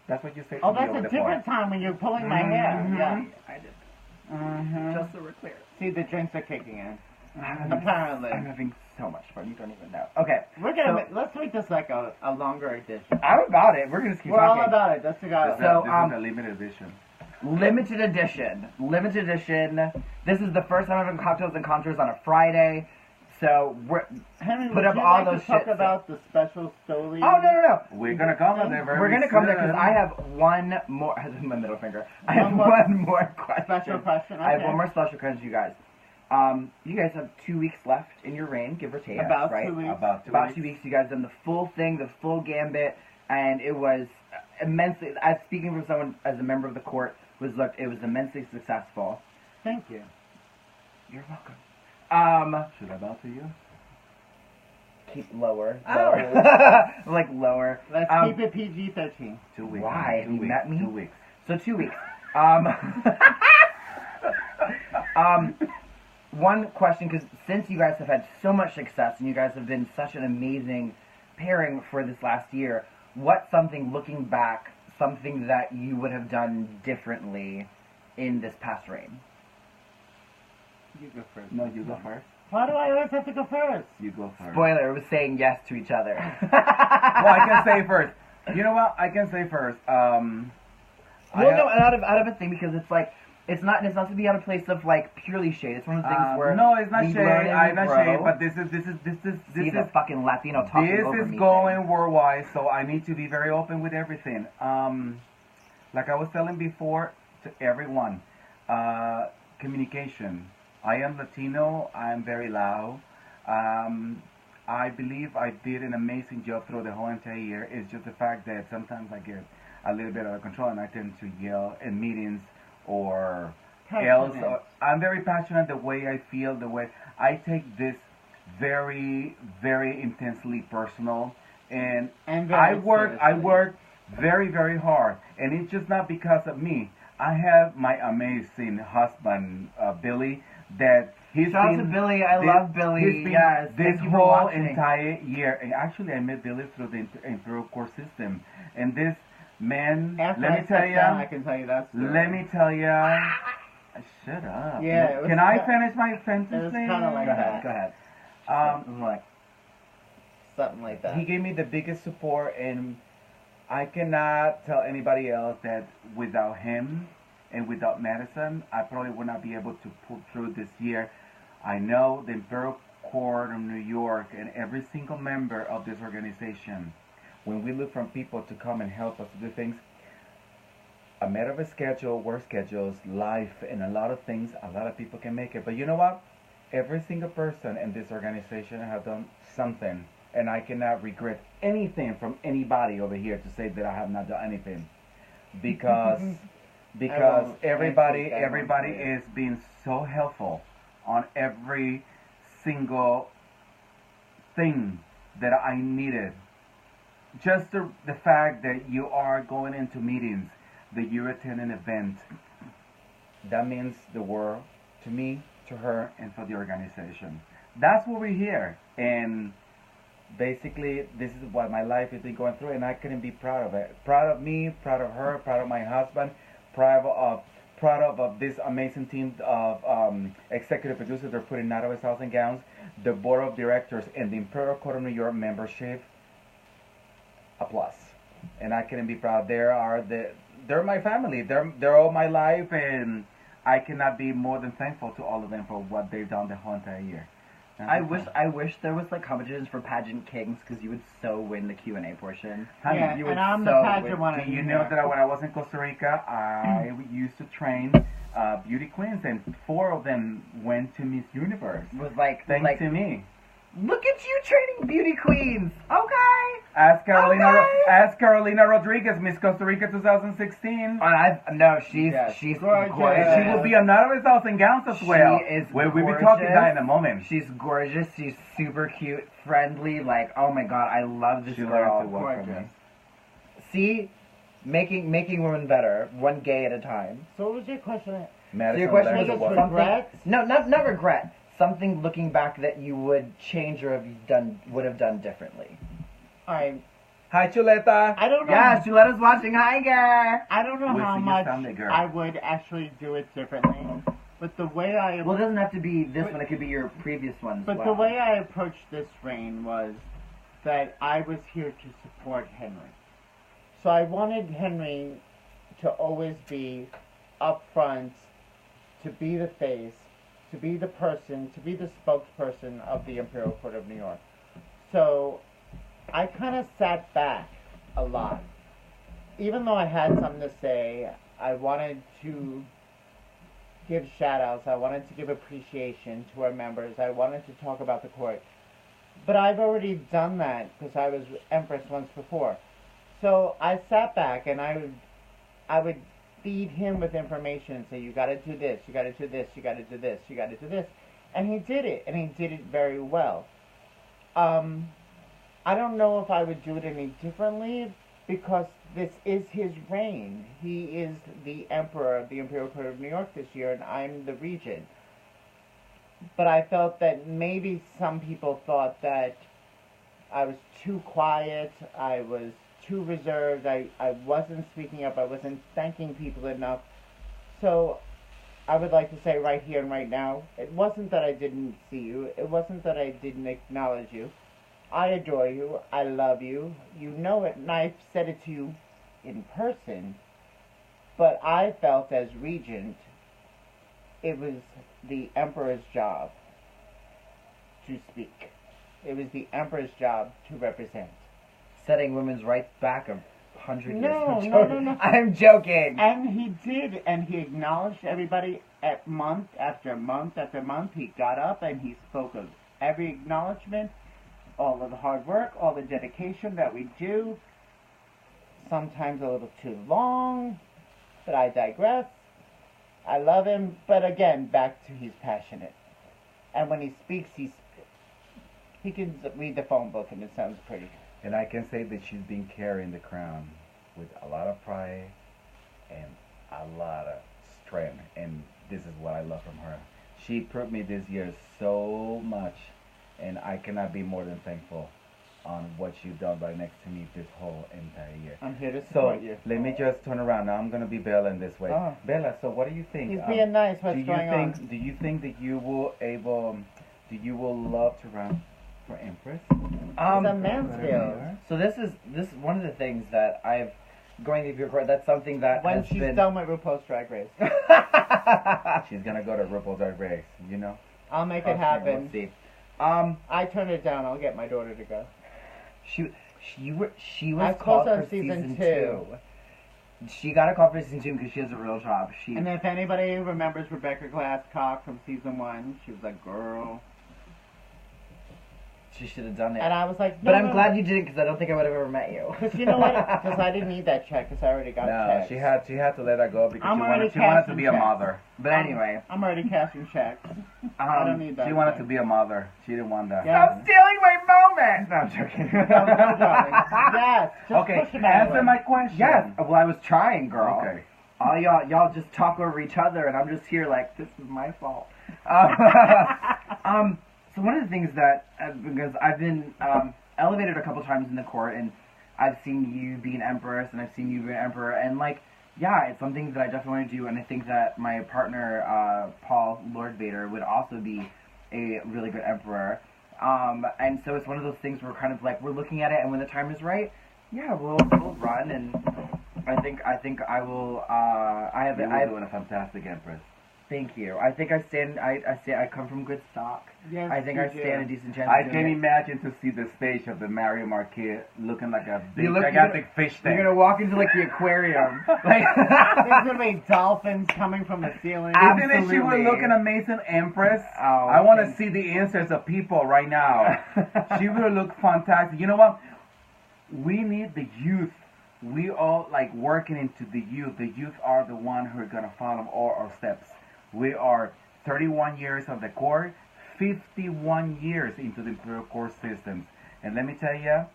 That's what you say to Oh, me that's over a the different time when you're pulling my hair. Mhm. Yeah. I did. phone. Just so we're clear. See, the drinks are kicking in. I'm Apparently. having so much fun. You don't even know. Okay. We're gonna let's make this like a longer edition. I'm about it. We're gonna just keep We're talking. all about it. That's the guy. This So, is a limited edition. Limited edition. Limited edition. This is the first time I'm having cocktails and contours on a Friday. So Henry, put would up you all like those to talk shit. about the special story? Oh no. We're gonna come there very We're gonna come there because soon. I have one more. My middle finger. I have One more one more question. Special question. I have okay. one more special question, you guys. You guys have 2 weeks left in your reign, give or take. About right? 2 weeks. About 2 weeks. You guys done the full thing, the full gambit, and it was immensely. As speaking from someone as a member of the court, it was immensely successful. Thank you. You're welcome. Should I bow to you? Keep lower. Oh. Like lower. Let's keep it PG-13. 2 weeks. Why? Two You weeks. met me? 2 weeks. So 2 weeks. One question, because since you guys have had so much success and you guys have been such an amazing pairing for this last year, what's something, looking back, something that you would have done differently in this past reign? You go first. No, you go first. Why do I always have to go first? You go first. Spoiler, it was saying yes to each other. Well, I can say first. You know what? I can say first. Well, no, out of a thing, because it's like, it's not to be out of place of like purely shade. It's one of the things where no, it's not we shade. learn and I'm we not grow. shade, but this See the is fucking Latino talking this over is me. going worldwide, so I need to be very open with everything. Like I was telling before to everyone, communication. I am Latino. I am very loud. I believe I did an amazing job through the whole entire year. It's just the fact that sometimes I get a little bit out of control and I tend to yell in meetings or else. I'm very passionate the way I feel, the way I take this very, very intensely personal. And I work very, very hard. And it's just not because of me. I have my amazing husband, Billy, that he's Shout out been... to Billy. I love Billy. He's been Yes. this Thank you for whole watching. entire year. And actually, I met Billy through the Imperial court system. And this man, After let I me tell sat down, I you... can tell you that story. Let me tell you... Shut up. Yeah, it was Can I ki- finish my sentence? it was please? kinda like Go ahead. that. Go ahead. Like something like that. He gave me the biggest support, and I cannot tell anybody else that without him and without Madison, I probably would not be able to pull through this year. I know the Imperial Court of New York and every single member of this organization, when we look for people to come and help us do things, a matter of a schedule, work schedules, life, and a lot of things, a lot of people can make it. But you know what? Every single person in this organization have done something, and I cannot regret anything from anybody over here to say that I have not done anything, because everybody is being so helpful on every single thing that I needed. Just the fact that you are going into meetings, that you're attending an event, that means the world to me, to her, and for the organization. That's what we're here. And basically, this is what my life has been going through, and I couldn't be proud of it. Proud of me, proud of her, proud of my husband, proud of this amazing team of executive producers they're putting out of his house and gowns, the board of directors, and the Imperial Court of New York membership. A plus. And I couldn't be proud. They're my family. They're all my life, and I cannot be more than thankful to all of them for what they've done the whole entire year. I wish there was like competitions for pageant kings, because you would so win the Q&A portion. Yeah, you would and I'm the so pageant win. one. Do you know that when I was in Costa Rica, I used to train beauty queens, and 4 of them went to Miss Universe. Was like Thanks to me. look at you training beauty queens. Okay. Ask Carolina Okay. Rodriguez, Miss Costa Rica 2016. She's Yes. she's Gorgeous. gorgeous. She will be on out of his house and gowns as well. She is We'll be gorgeous. talking that in a moment. She's gorgeous. She's super cute, friendly. Like, oh my god, I love this She learned girl. to walk from Gorgeous. me. See, making women better, one gay at a time. So what was your question? So your question learned was to walk. something? Regret? No, not regret. Something looking back that you would change or would have done differently. Alright, Hi, Chuleta. I don't know. Yeah, Chuletta's watching. Hi, girl. I don't know Wait how till you much found the girl. I would actually do it differently, but the way I Well, it doesn't have to be this one. It could be your previous one. But the way I approached this reign was that I was here to support Henry. So I wanted Henry to always be up front to be the face, to be the person, to be the spokesperson of the Imperial Court of New York. So I kind of sat back a lot. Even though I had something to say, I wanted to give shout-outs, I wanted to give appreciation to our members, I wanted to talk about the court. But I've already done that because I was Empress once before. So I sat back and I would feed him with information and say, you gotta do this, you gotta do this, you gotta do this, you gotta do this. And he did it, and he did it very well. I don't know if I would do it any differently because this is his reign. He is the Emperor of the Imperial Court of New York this year, and I'm the Regent. But I felt that maybe some people thought that I was too quiet, I was too reserved, I wasn't speaking up, I wasn't thanking people enough. So I would like to say right here and right now, it wasn't that I didn't see you, it wasn't that I didn't acknowledge you. I adore you, I love you, you know it, and I've said it to you in person, but I felt as Regent, it was the Emperor's job to speak. It was the Emperor's job to represent. Setting women's rights back 100 years. No. I'm joking. And he did, and he acknowledged everybody at month after month after month. He got up and he spoke of every acknowledgement, all of the hard work, all the dedication that we do. Sometimes a little too long, but I digress. I love him, but again, back to he's passionate. And when he speaks, he can read the phone book and it sounds pretty. And I can say that she's been carrying the crown with a lot of pride and a lot of strength. And this is what I love from her. She proved me this year so much, and I cannot be more than thankful on what you've done right next to me this whole entire year. I'm here to support you. Let me just turn around. Now I'm going to be Bella in this way. Oh. Bella, so what do you think? He's being nice. What's going on? Do you think that you will love to run for Empress? It's a Mansfield. So this is one of the things that I've going to Imperial Court. That's something that When has she's been done with RuPaul's Drag Race, She's going to go to RuPaul's Drag Race, you know? I'll make it happen. We'll see. I turned it down. I'll get my daughter to go. She was I called suppose for on season 2. She got a call for season 2 because she has a real job. And if anybody remembers Rebecca Glasscock from season 1, she was a girl. She should have done it. And I was like, but I'm glad you didn't because I don't think I would have ever met you. Because you know what? Because I didn't need that check because I already got checks. She had to let her go because I'm she already wanted to be a cashing mother. But anyway. I'm already cashing checks. I don't need that. She wanted check. to be a mother. She didn't want that. Yeah. Stop stealing my moment! No, I'm joking. No, darling. Yes. Just Okay, push it out of the answer way. my question. Yes. Well, I was trying, girl. Okay. All y'all just talk over each other, and I'm just here like, this is my fault. So one of the things that, because I've been elevated a couple times in the court, and I've seen you be an empress, and I've seen you be an emperor, and like, yeah, it's something that I definitely want to do, and I think that my partner, Paul Lord Vader, would also be a really good emperor. And so it's one of those things where kind of like, we're looking at it, and when the time is right, yeah, we'll run, and I think I will, You're doing a fantastic empress. Thank you. I think I come from good stock. Yes, I think you I do. stand a decent chance I of doing can it. imagine to see the stage of the Mario Marquis looking like a big, You're gigantic fish You're tank. gonna walk into like the aquarium. Like There's going to be dolphins coming from the ceiling. Isn't it she would Absolutely. look an amazing empress? Oh, I want to okay. see the answers of people right now. She would look fantastic. You know what? We need the youth. We all like working into the youth. The youth are the one who are gonna follow all our steps. We are 31 years of the court, 51 years into the Imperial Court systems. And let me tell you,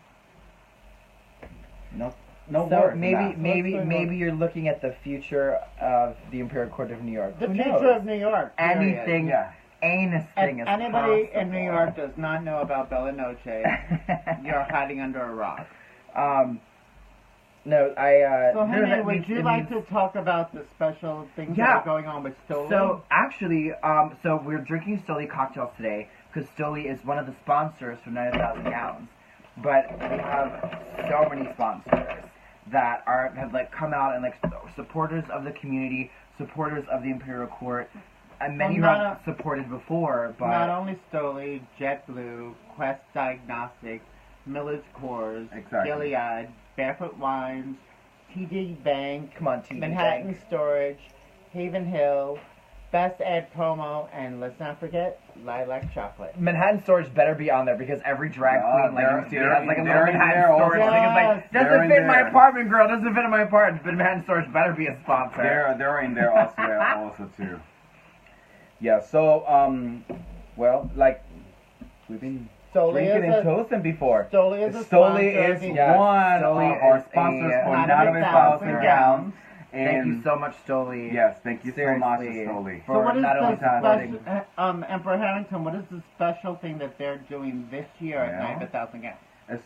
no so words. maybe you're looking at the future of the Imperial Court of New York. The Who future knows? of New York. period. Anything, Yeah. anus If thing is anybody possible. in New York does not know about Bella Noche, you're hiding under a rock. No, I. So, no, Henry, that would means- you it like means- to talk about the special things Yeah. that are going on with Stoli? So actually, so we're drinking Stoli cocktails today because Stoli is one of the sponsors for 9,000 Gallons. But we have so many sponsors. that have like come out and like supporters of the community, supporters of the Imperial Court, and many who have supported before. But not only Stoli, JetBlue, Quest Diagnostics, Miller's Coors, Gilead, Barefoot Wines, TD Bank, Manhattan Storage, Haven Hill, Best Ad Promo, and let's not forget Lilac Chocolate. Manhattan Storage better be on there because every drag queen like you see has like a little Manhattan Storage thing. It's like, doesn't fit in my apartment, girl. Doesn't fit in my apartment. But Manhattan Storage better be a sponsor. They're in there also too. Yeah. So well, like we've been drinking and toasting before. Stoli is one of our sponsors for Not of 1,000 Gowns. Thank you so much, Stoli. Yes, thank you so much, Stoli. So what is the special, Emperor Harrington, what is the special thing that they're doing this year at Night of 1,000 Gowns?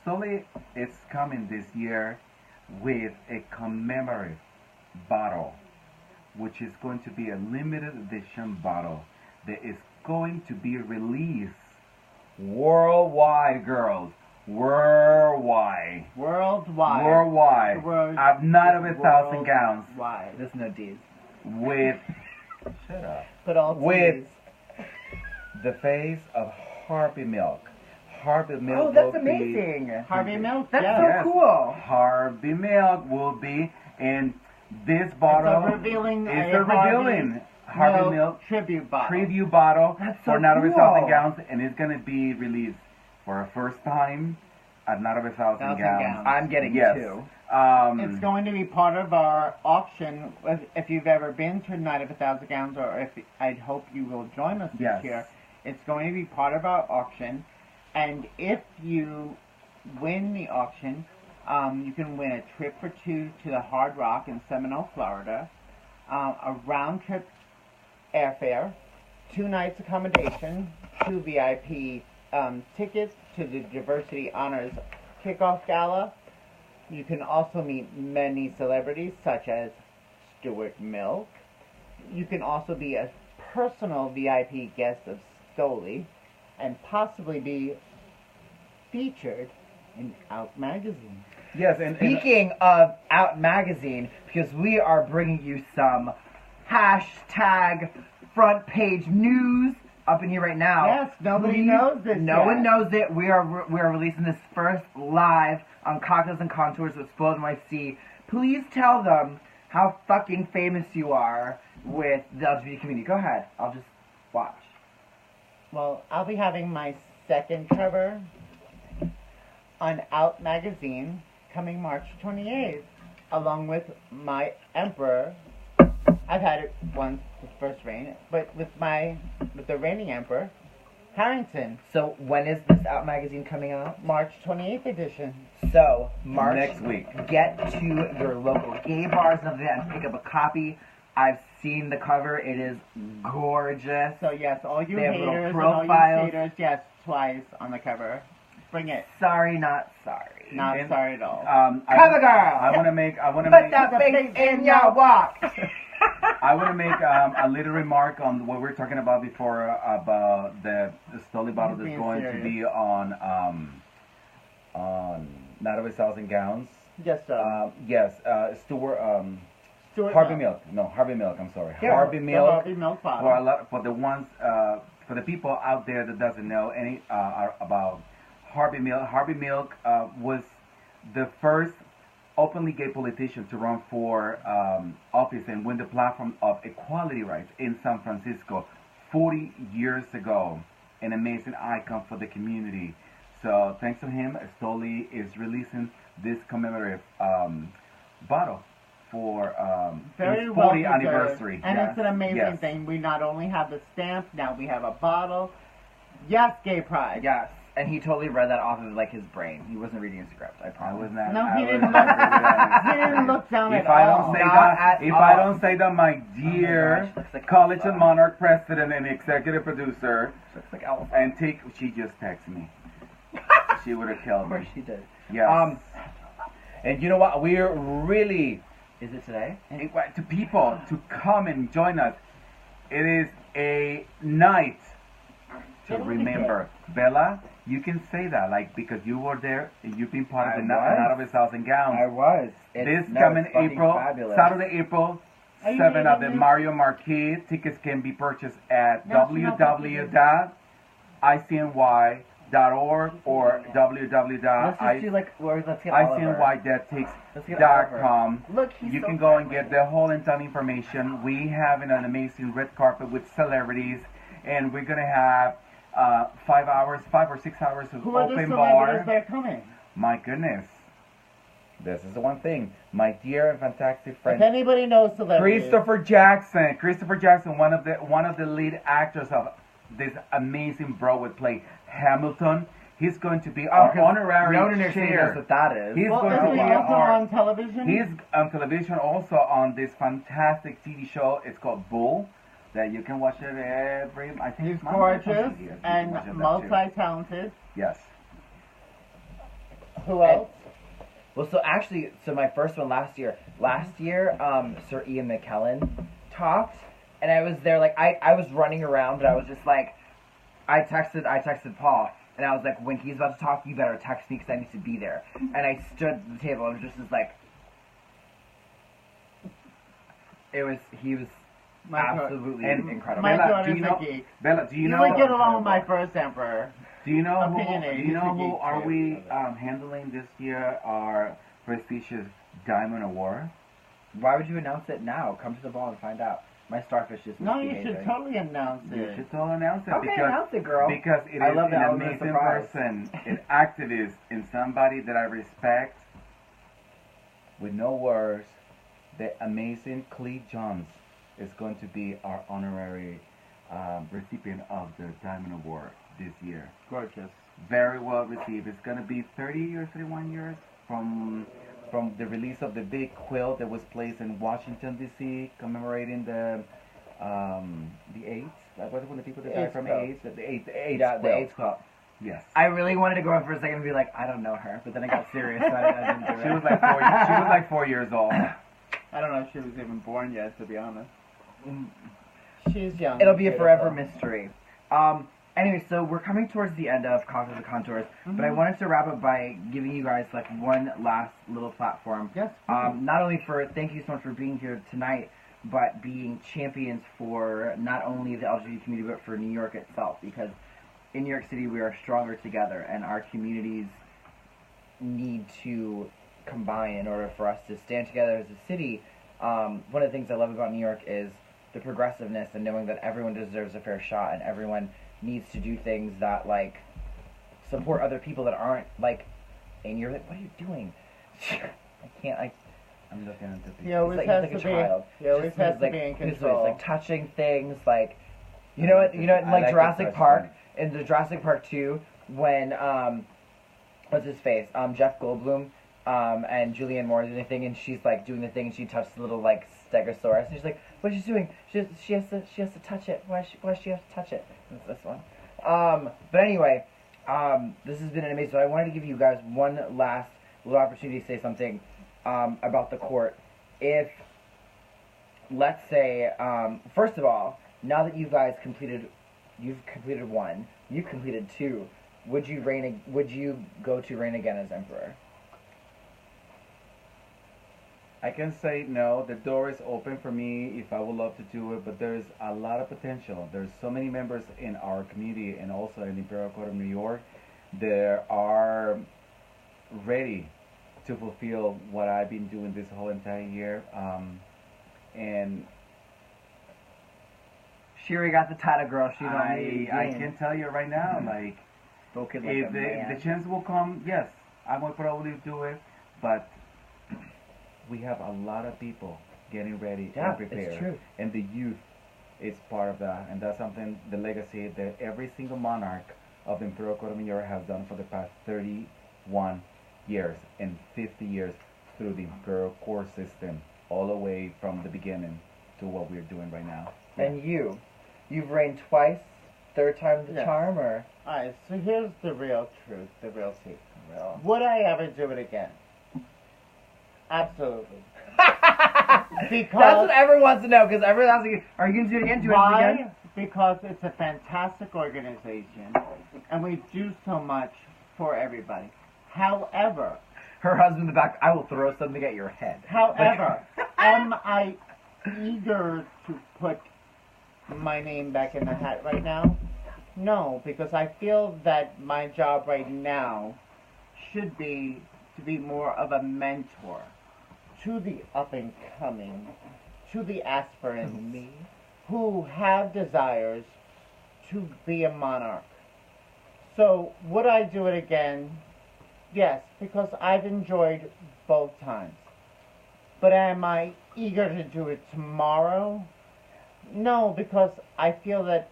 Stoli is coming this year with a commemorative bottle, which is going to be a limited edition bottle that is going to be released worldwide, girls. Worldwide. I've not of 1,000 Gowns. Why? There's no D's. With shut up. But all with the face of Harvey Milk. Harvey Milk. Oh, that's amazing. Harvey Milk. That's so cool. Harvey Milk will be in this bottle. It's a revealing Harvey Milk tribute bottle That's so for Not of cool. 1,000 Gowns, and it's gonna be released for a first time at Not of 1,000 Gowns. I'm getting it too. It's going to be part of our auction. If you've ever been to Night of 1,000 Gowns, or if I hope you will join us this year, it's going to be part of our auction. And if you win the auction, you can win a trip for two to the Hard Rock in Seminole, Florida, a round-trip airfare, 2 nights accommodation, 2 VIP tickets to the Diversity Honors Kickoff Gala. You can also meet many celebrities such as Stuart Milk. You can also be a personal VIP guest of Stoli and possibly be featured in Out Magazine. Yes, and speaking of Out Magazine, because we are bringing you some hashtag front page news up in here right now. Yes, nobody knows this. No one knows it. We are releasing this first live on Cocktails and Contours with Spoiled NYC. Please tell them how fucking famous you are with the LGBT community. Go ahead. I'll just watch. Well, I'll be having my second cover on Out Magazine coming March 28th, along with my Emperor. I've had it once, the first reign, but with the reigning Emperor, Harrington. So when is this Out Magazine coming out? March 28th edition. So March next week. Get to your local gay bars and pick up a copy. I've seen the cover. It is gorgeous. So yes, all you they have haters little and profiles. all you haters, yes, twice on the cover. Bring it. Sorry, not sorry. Not sorry at all. Cover girl. I want to make. Put that face in your walk. I want to make a little remark on what we were talking about before about the Stoli bottle that's going to be on Not of 1,000 Gowns. Yes, sir. Yes, Stuart Harvey Milk. No, Harvey Milk. I'm sorry. Yeah, Harvey Milk. Harvey Milk bottle. For the ones for the people out there that doesn't know any about Harvey Milk. Harvey Milk was the first openly gay politician to run for office and win the platform of equality rights in San Francisco 40 years ago. An amazing icon for the community. So thanks to him, Stoli is releasing this commemorative bottle for Very its well 40th deserved. anniversary. And Yes. it's an amazing thing. We not only have the stamp, now we have a bottle. Yes, gay pride. Yes. And he totally read that off of like his brain. He wasn't reading a script. I I promise. was not. No, I he was didn't not look. really He didn't look down If at I all. don't say Not that, at if all. I don't say that, my dear gosh, looks like College Elsa. and Monarch president and executive producer, Looks like Elf. and she just texted me. She would have killed Of course me. she did. Yes. And you know what? We're really Is it today? To people to come and join us. It is a night to Get on remember. Bella, you can say that, like, because you were there and you've been part of I the was. Night of a Thousand Gowns. I was. This No, coming it's fucking April, fabulous. Saturday, April Are you 7 at the reading this? Mario Marquis. Tickets can be purchased at No, she's not www.icny.org or Let's just do like, let's get Oliver. Let's get Oliver. icnytickets.com. Look, he's You so can go and friendly. get the whole entire information. We have an amazing red carpet with celebrities, and we're gonna have 5 or 6 hours of Who are the open celebrities bar. that are coming? My goodness. This is the one thing. My dear and fantastic If friend anybody knows celebrities, Christopher Jackson. Christopher Jackson, one of the lead actors of this amazing Broadway play Hamilton. He's going to be our honorary No New York City knows chair. what that is. He's well, going is to he be also our. on television? He's on television also on this fantastic TV show. It's called Bull. That you can watch it every. I think He's it's Monday, gorgeous Tuesday. Yes, you can watch it and that too. multi-talented. Yes. Who else? Well, so actually, my first one last year, Sir Ian McKellen talked, and I was there, like, I was running around, but I was just like, I texted Paul, and I was like, when he's about to talk, you better text me, because I need to be there. And I stood at the table, and just was like, he was absolutely incredible. My Bella, daughter's do you know? a geek. Bella, do you You know? would get along with my first emperor. Do you know who? Opinionated. Do you know He's a who geek, are too. we handling this year? Our prestigious Diamond Award. Why would you announce it now? Come to the ball and find out. My starfish is No, you misbehaving. should totally announce You it. should totally announce it Okay, because announce it, girl. because it I is love an that element of amazing surprise. person, an activist, and somebody that I respect. With no words, the amazing Clee Johns is going to be our honorary recipient of the Diamond Award this year. Gorgeous. Very well received. It's going to be 30 or 31 years from the release of the big quilt that was placed in Washington D.C. commemorating the AIDS. What was when the people that died AIDS from quilt. AIDS? The AIDS. Yeah, the quilt. AIDS quilt. Yes. I really wanted to go on for a second and be like, I don't know her, but then I got serious, so I didn't do it. She was like 4 years. She was like 4 years old. I don't know if she was even born yet, to be honest. She's young. It'll be a forever beautiful. mystery. Anyway, so we're coming towards the end of Conquer the Contours, but I Mhm. wanted to wrap up by giving you guys like one last little platform. Yes. Not only for thank you so much for being here tonight, but being champions for not only the LGBT community but for New York itself, because in New York City we are stronger together, and our communities need to combine in order for us to stand together as a city. One of the things I love about New York is the progressiveness and knowing that everyone deserves a fair shot and everyone needs to do things that like support other people that aren't like, and you're like, what are you doing? I can't. I'm looking at the people. He always He's has like to a be. child. He always Just- has he's to like, be in he's control. like touching things, like you know what, I like like Jurassic to touch Park, things. in the Jurassic Park 2 when what's his face, Jeff Goldblum, and Julianne Moore doing the thing, and she's like doing the thing, and she touches the little like Stegosaurus, and she's like, what is she doing? She has to touch it. Why does she have to touch it? It's this one. But anyway, this has been an amazing. So I wanted to give you guys one last little opportunity to say something about the court. If, let's say, first of all, now that you guys you've completed one, you've completed two. Would you go to reign again as emperor? I can say no. The door is open for me if I would love to do it, but there's a lot of potential. There's so many members in our community and also in the Imperial Court of New York that are ready to fulfill what I've been doing this whole entire year. And She already got the title, girl. She don't I need can tell you right now, like, spoken like if a the man. chance will come, yes, I will probably do it, but we have a lot of people getting ready Yeah, and prepared. it's true. And the youth is part of that. And that's something, the legacy that every single monarch of the Imperial Court of New York has done for the past 31 years and 50 years through the Imperial Court system, all the way from the beginning to what we're doing right now. And you've reigned twice, third time the Yeah. charm, or? Alright, so here's the real truth, the real secret. Real. Would I ever do it again? Absolutely. That's what everyone wants to know, because everyone asking, are you going to do it again? Do it Why? again? because it's a fantastic organization, and we do so much for everybody. However, Her husband in the back, I will throw something at your head. however, am I eager to put my name back in the hat right now? No, because I feel that my job right now should be to be more of a mentor to the up and coming, to the aspirants who have desires to be a monarch. So would I do it again? Yes, because I've enjoyed both times. But am I eager to do it tomorrow? No, because I feel that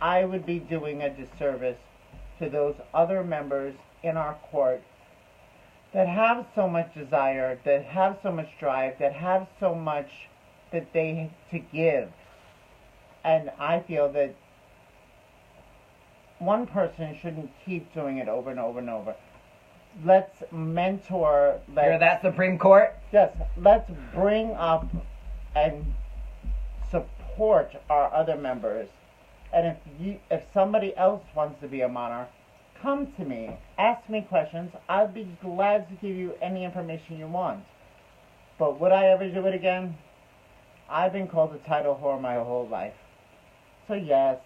I would be doing a disservice to those other members in our court that have so much desire, that have so much drive, that have so much that they to give. And I feel that one person shouldn't keep doing it over and over and over. Let's mentor. You're that Supreme Court? Yes, let's bring up and support our other members. And if somebody else wants to be a monarch, come to me, ask me questions. I'll be glad to give you any information you want. But would I ever do it again? I've been called a title whore my whole life. So yes,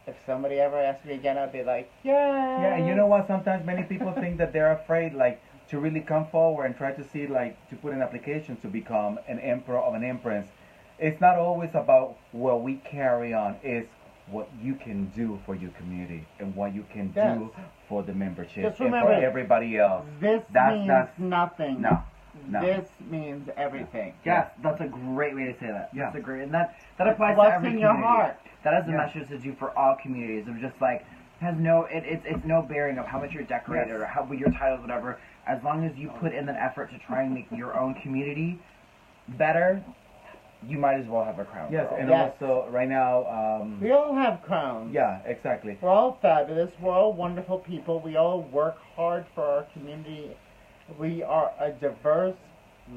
if somebody ever asks me again, I'd be like, yeah. Yeah, and you know what? Sometimes many people think that they're afraid, like, to really come forward and try to see, like, to put an application to become an emperor or an empress. It's not always about what we carry on. It's what you can do for your community and what you can do for the membership Just and remember, for everybody else. This means nothing. No. This means everything. Yes, that's a great way to say that. Yeah. That's a great, and that applies to What's every in community. your heart? That is a message to do for all communities. Of just like has no, it's no bearing of how much you're decorated or how your titles, whatever. As long as you put in an effort to try and make your own community better, you might as well have a crown. Yes, girl. and Yes. also right now, We all have crowns. yeah, exactly. We're all fabulous. We're all wonderful people. We all work hard for our community. We are a diverse,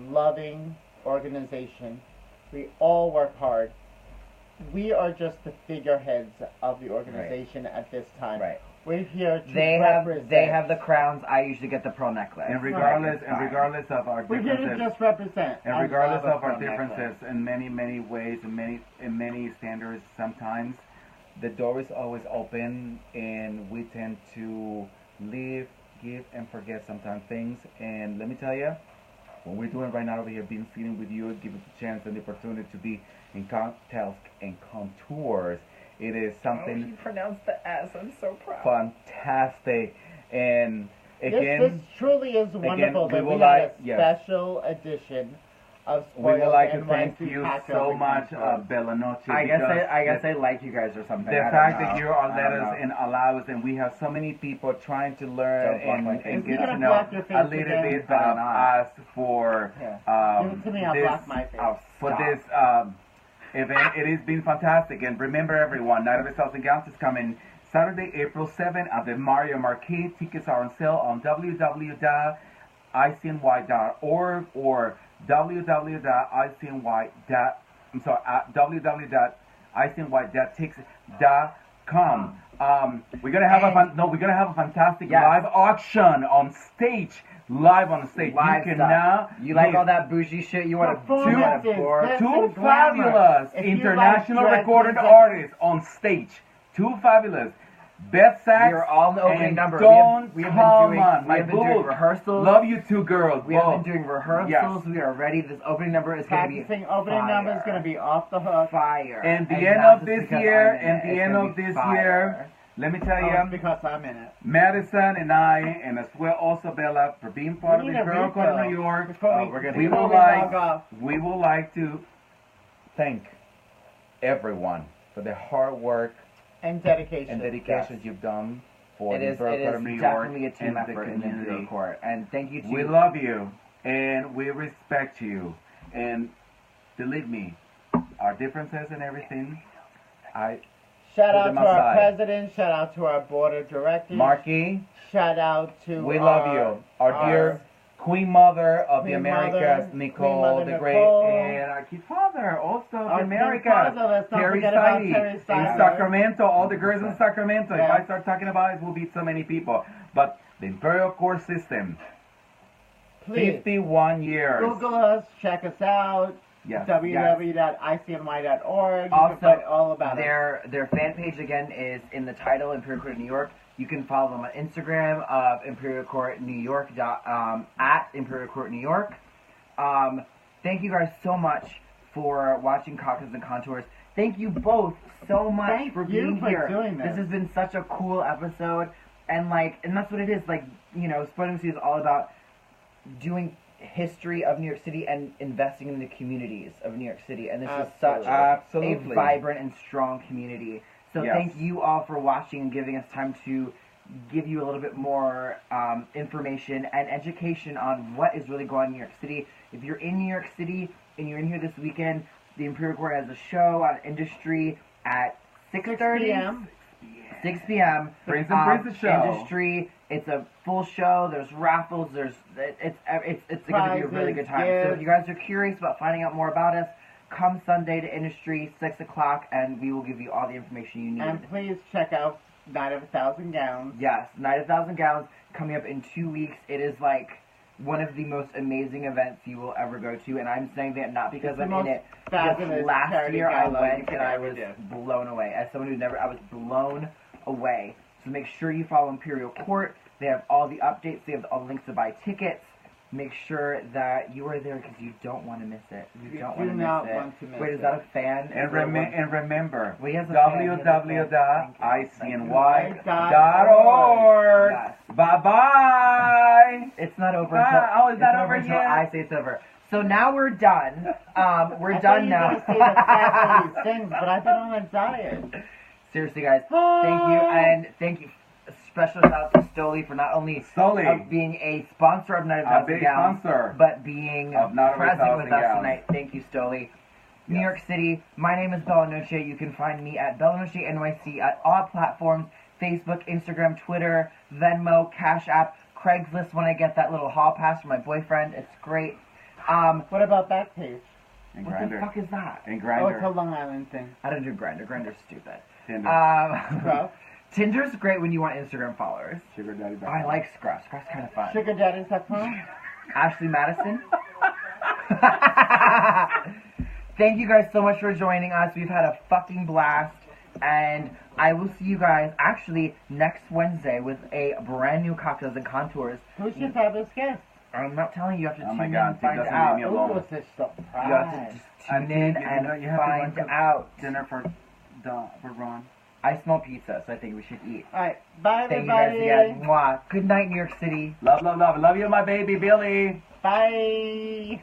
loving organization. We all work hard. We are just the figureheads of the organization at this time. Right. We're here to They represent. have the crowns. I usually get the pearl necklace. And regardless of our We're here to differences, just represent. and I regardless love a of our pearl necklace. differences in many ways, in many standards, sometimes The door is always open, and we tend to live, give, and forget sometimes things. And let me tell you, what we're doing right now over here, being sitting with you, give us a chance and the opportunity to be in cocktails and contours. It is something you pronounced the S. I'm so proud. fantastic. And again, this truly is wonderful we that will we had like- a yes. special edition of we would Spoiled like to NYC thank you Cocktails so and much, Contours. Bella Noche. I guess because I like you guys or something. the I don't fact know. that you are I let don't us know. and allow us, and we have so many people trying to learn Don't block my and, face. and Is he get gonna to know block your face a little again? bit Better of not. us for Give it to me, I'll this, block my face. for Stop. this event. It has been fantastic, and remember, everyone, Night of the Thousand Gowns is coming Saturday, April 7th at the Mario Marquis. Tickets are on sale on www.icny.org or www.icny.tix.com. We're gonna have a fantastic Yes. live auction on stage. Live on stage. Live you stuff. cannot. You like miss all that bougie shit? You want to Performances, board? glitz two and glamour. fabulous If you international like drag recorded queens, artists on stage. Two fabulous. Beth Sachs. You're all in the opening and number. Don't We have come been doing, on, we my have been doing boo. rehearsals. Love you two girls. We have both. been doing rehearsals. Yes. We are ready. This opening number is going to be Practicing opening fire. number is going to be off the hook. fire. And the And end not of just this because year, I'm in and it, the it's end gonna of be this fire. year, let me tell Oh, you, it's because I'm in it. Madison and I, and as well also Bella, for being part of We the need a Girl Code of refill New York, before we're gonna- we before would log off. like to thank everyone for the hard work And dedication. and dedication you've done for It the is Borough Court of New York definitely a team and the effort in the Imperial community. Court. And thank you to We love you and we respect you. And believe me, our differences and everything, Shout Put out them to our aside. president. Shout out to our board of directors. Marky, Shout out to we love you. Our dear Queen Mother of the Queen Americas, Mother, Nicole Queen Mother the Great, Nicole. and our key father, also of the Our Americas, King Father, let's not forget about Terry in Seiler. Sacramento, all the girls in Sacramento. If Yeah. I start talking about it, we'll be so many people. But the Imperial Court System, Please 51 years. Google us, check us out. Yes, www.icny.org. You Also, can find all about it. Their fan page again is in the title, Imperial Court of New York. You can follow them on Instagram of Imperial Court New York at Imperial Court New York. Thank you guys so much for watching Cocktails and Contours. Thank you both so much Thank for you being for here. doing this. Has been such a cool episode, and that's what it is. Like, you know, Spreading the Sea is all about doing history of New York City and investing in the communities of New York City, and this is such Absolutely. a vibrant and strong community. So Yes. thank you all for watching and giving us time to give you a little bit more information and education on what is really going on in New York City. If you're in New York City and you're in here this weekend, the Imperial Court has a show on Industry at 6:30 p.m. 6 p.m. Prince and Princess show. Industry. It's a full show. There's raffles. It's going to be a really good time. So if Prizes, you guys are curious about finding out more about us, come Sunday to Industry 6 o'clock, and we will give you all the information you need. And please check out Night of 1,000 Gowns. Yes, Night of 1,000 Gowns coming up in 2 weeks. It is like one of the most amazing events you will ever go to, and I'm saying that not because It's the I'm in most it. fabulous Because last charity year I gala went you could and I ever was do. blown away. As someone who I was blown away. So make sure you follow Imperial Court. They have all the updates. They have all the links to buy tickets. Make sure that you are there because you don't want to miss it. You don't do want not to miss want to it. miss Wait, is it. that a fan? And, Is there one? remember, Well, he has a fan, he has a fan. www.icny.org. Yes. Bye-bye. It's not over Bye. until, Oh, it's not over until yet? I say it's over. So now we're done. We're I done now. thought you were going to say the fabulous things, but I've been on a diet. Seriously, guys, thank you, and thank you. Special shout out to Stoli for not only being a sponsor of Night of A 1,000 big Gowns, sponsor but being of Night of present 1,000 with us Gowns. tonight. Thank you, Stoli. New York City, my name is Bella Noche. You can find me at Bella Noche NYC at all platforms, Facebook, Instagram, Twitter, Venmo, Cash App, Craigslist when I get that little hall pass from my boyfriend. It's great. What about Backpage? And What Grindr. the fuck is that? And Oh, it's a Grindr. Long Island thing. I don't do Grindr. Grindr's stupid. Tinder. Scruff. Tinder's great when you want Instagram followers. Sugar Daddy. Oh, I like Scruff. Scruff's kind of fun. SugarDaddies.com. Ashley Madison. Thank you guys so much for joining us. We've had a fucking blast. And I will see you guys actually next Wednesday with a brand new Cocktails and Contours. Who's your fabulous guest? I'm not telling you. You have to Oh tune my in God, and he find doesn't out. leave me Ooh, alone. it's a You have surprise. to just tune in and find out. Dinner for Ron. I smell pizza, so I think we should eat. Alright, bye Thank you everybody. guys again. Mwah. Good night, New York City. Love, love, love. Love you, my baby Billy. Bye.